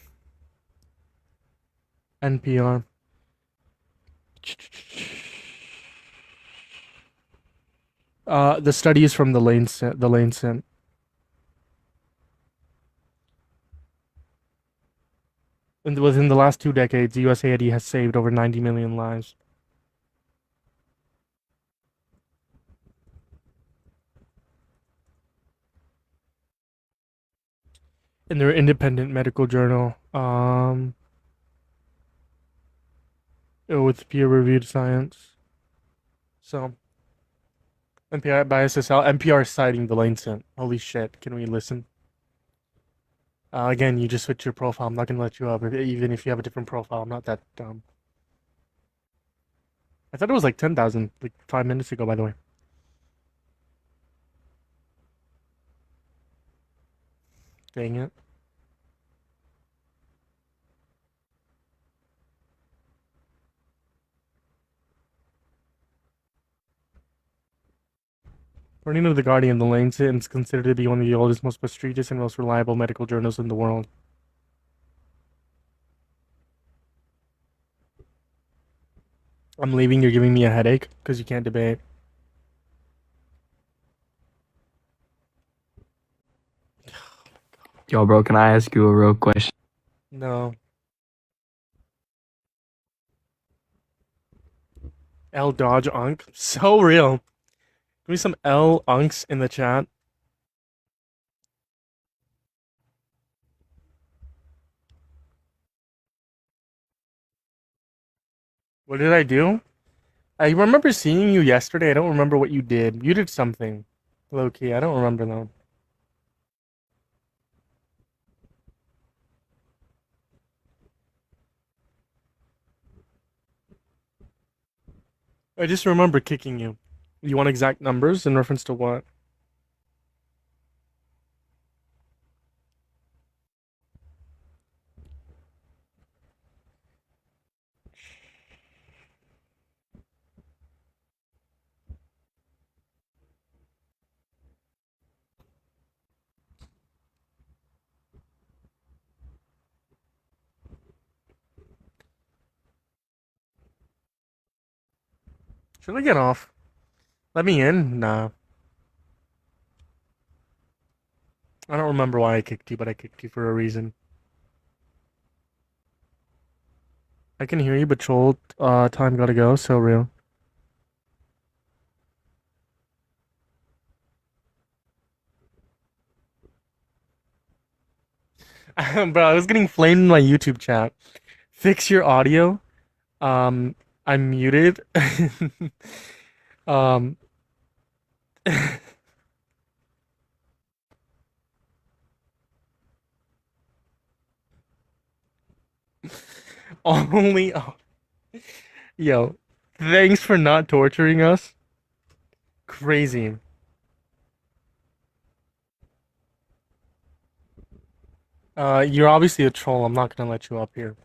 NPR. The study is from the Lancet. And within the last 2 decades, USAID has saved over 90 million lives. In their independent medical journal, with peer-reviewed science. So, NPR by SSL. NPR is citing the Lancet. Holy shit! Can we listen? Again, you just switch your profile. I'm not gonna let you up, even if you have a different profile. I'm not that dumb. I thought it was like 10,000, like 5 minutes ago, by the way. Dang it. According to The Guardian, the Lancet is considered to be one of the oldest, most prestigious, and most reliable medical journals in the world. I'm leaving. You're giving me a headache because you can't debate. Yo, bro, can I ask you a real question? No. L Dodge Unk. So real. Give me some L Unks in the chat. What did I do? I remember seeing you yesterday. I don't remember what you did. You did something. Low key. I don't remember though. I just remember kicking you. You want exact numbers in reference to what? Should I get off? Let me in? Nah. I don't remember why I kicked you, but I kicked you for a reason. I can hear you, but troll time gotta go. So real. Bro, I was getting flamed in my YouTube chat. Fix your audio. I'm muted. um. Only. Oh. Yo, thanks for not torturing us. Crazy. You're obviously a troll. I'm not gonna let you up here.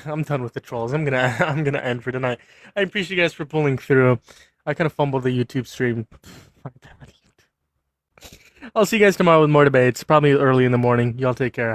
I'm done with the trolls. I'm gonna end for tonight. I appreciate you guys for pulling through. I kind of fumbled the YouTube stream. I'll see you guys tomorrow with more debates, probably early in the morning. Y'all take care.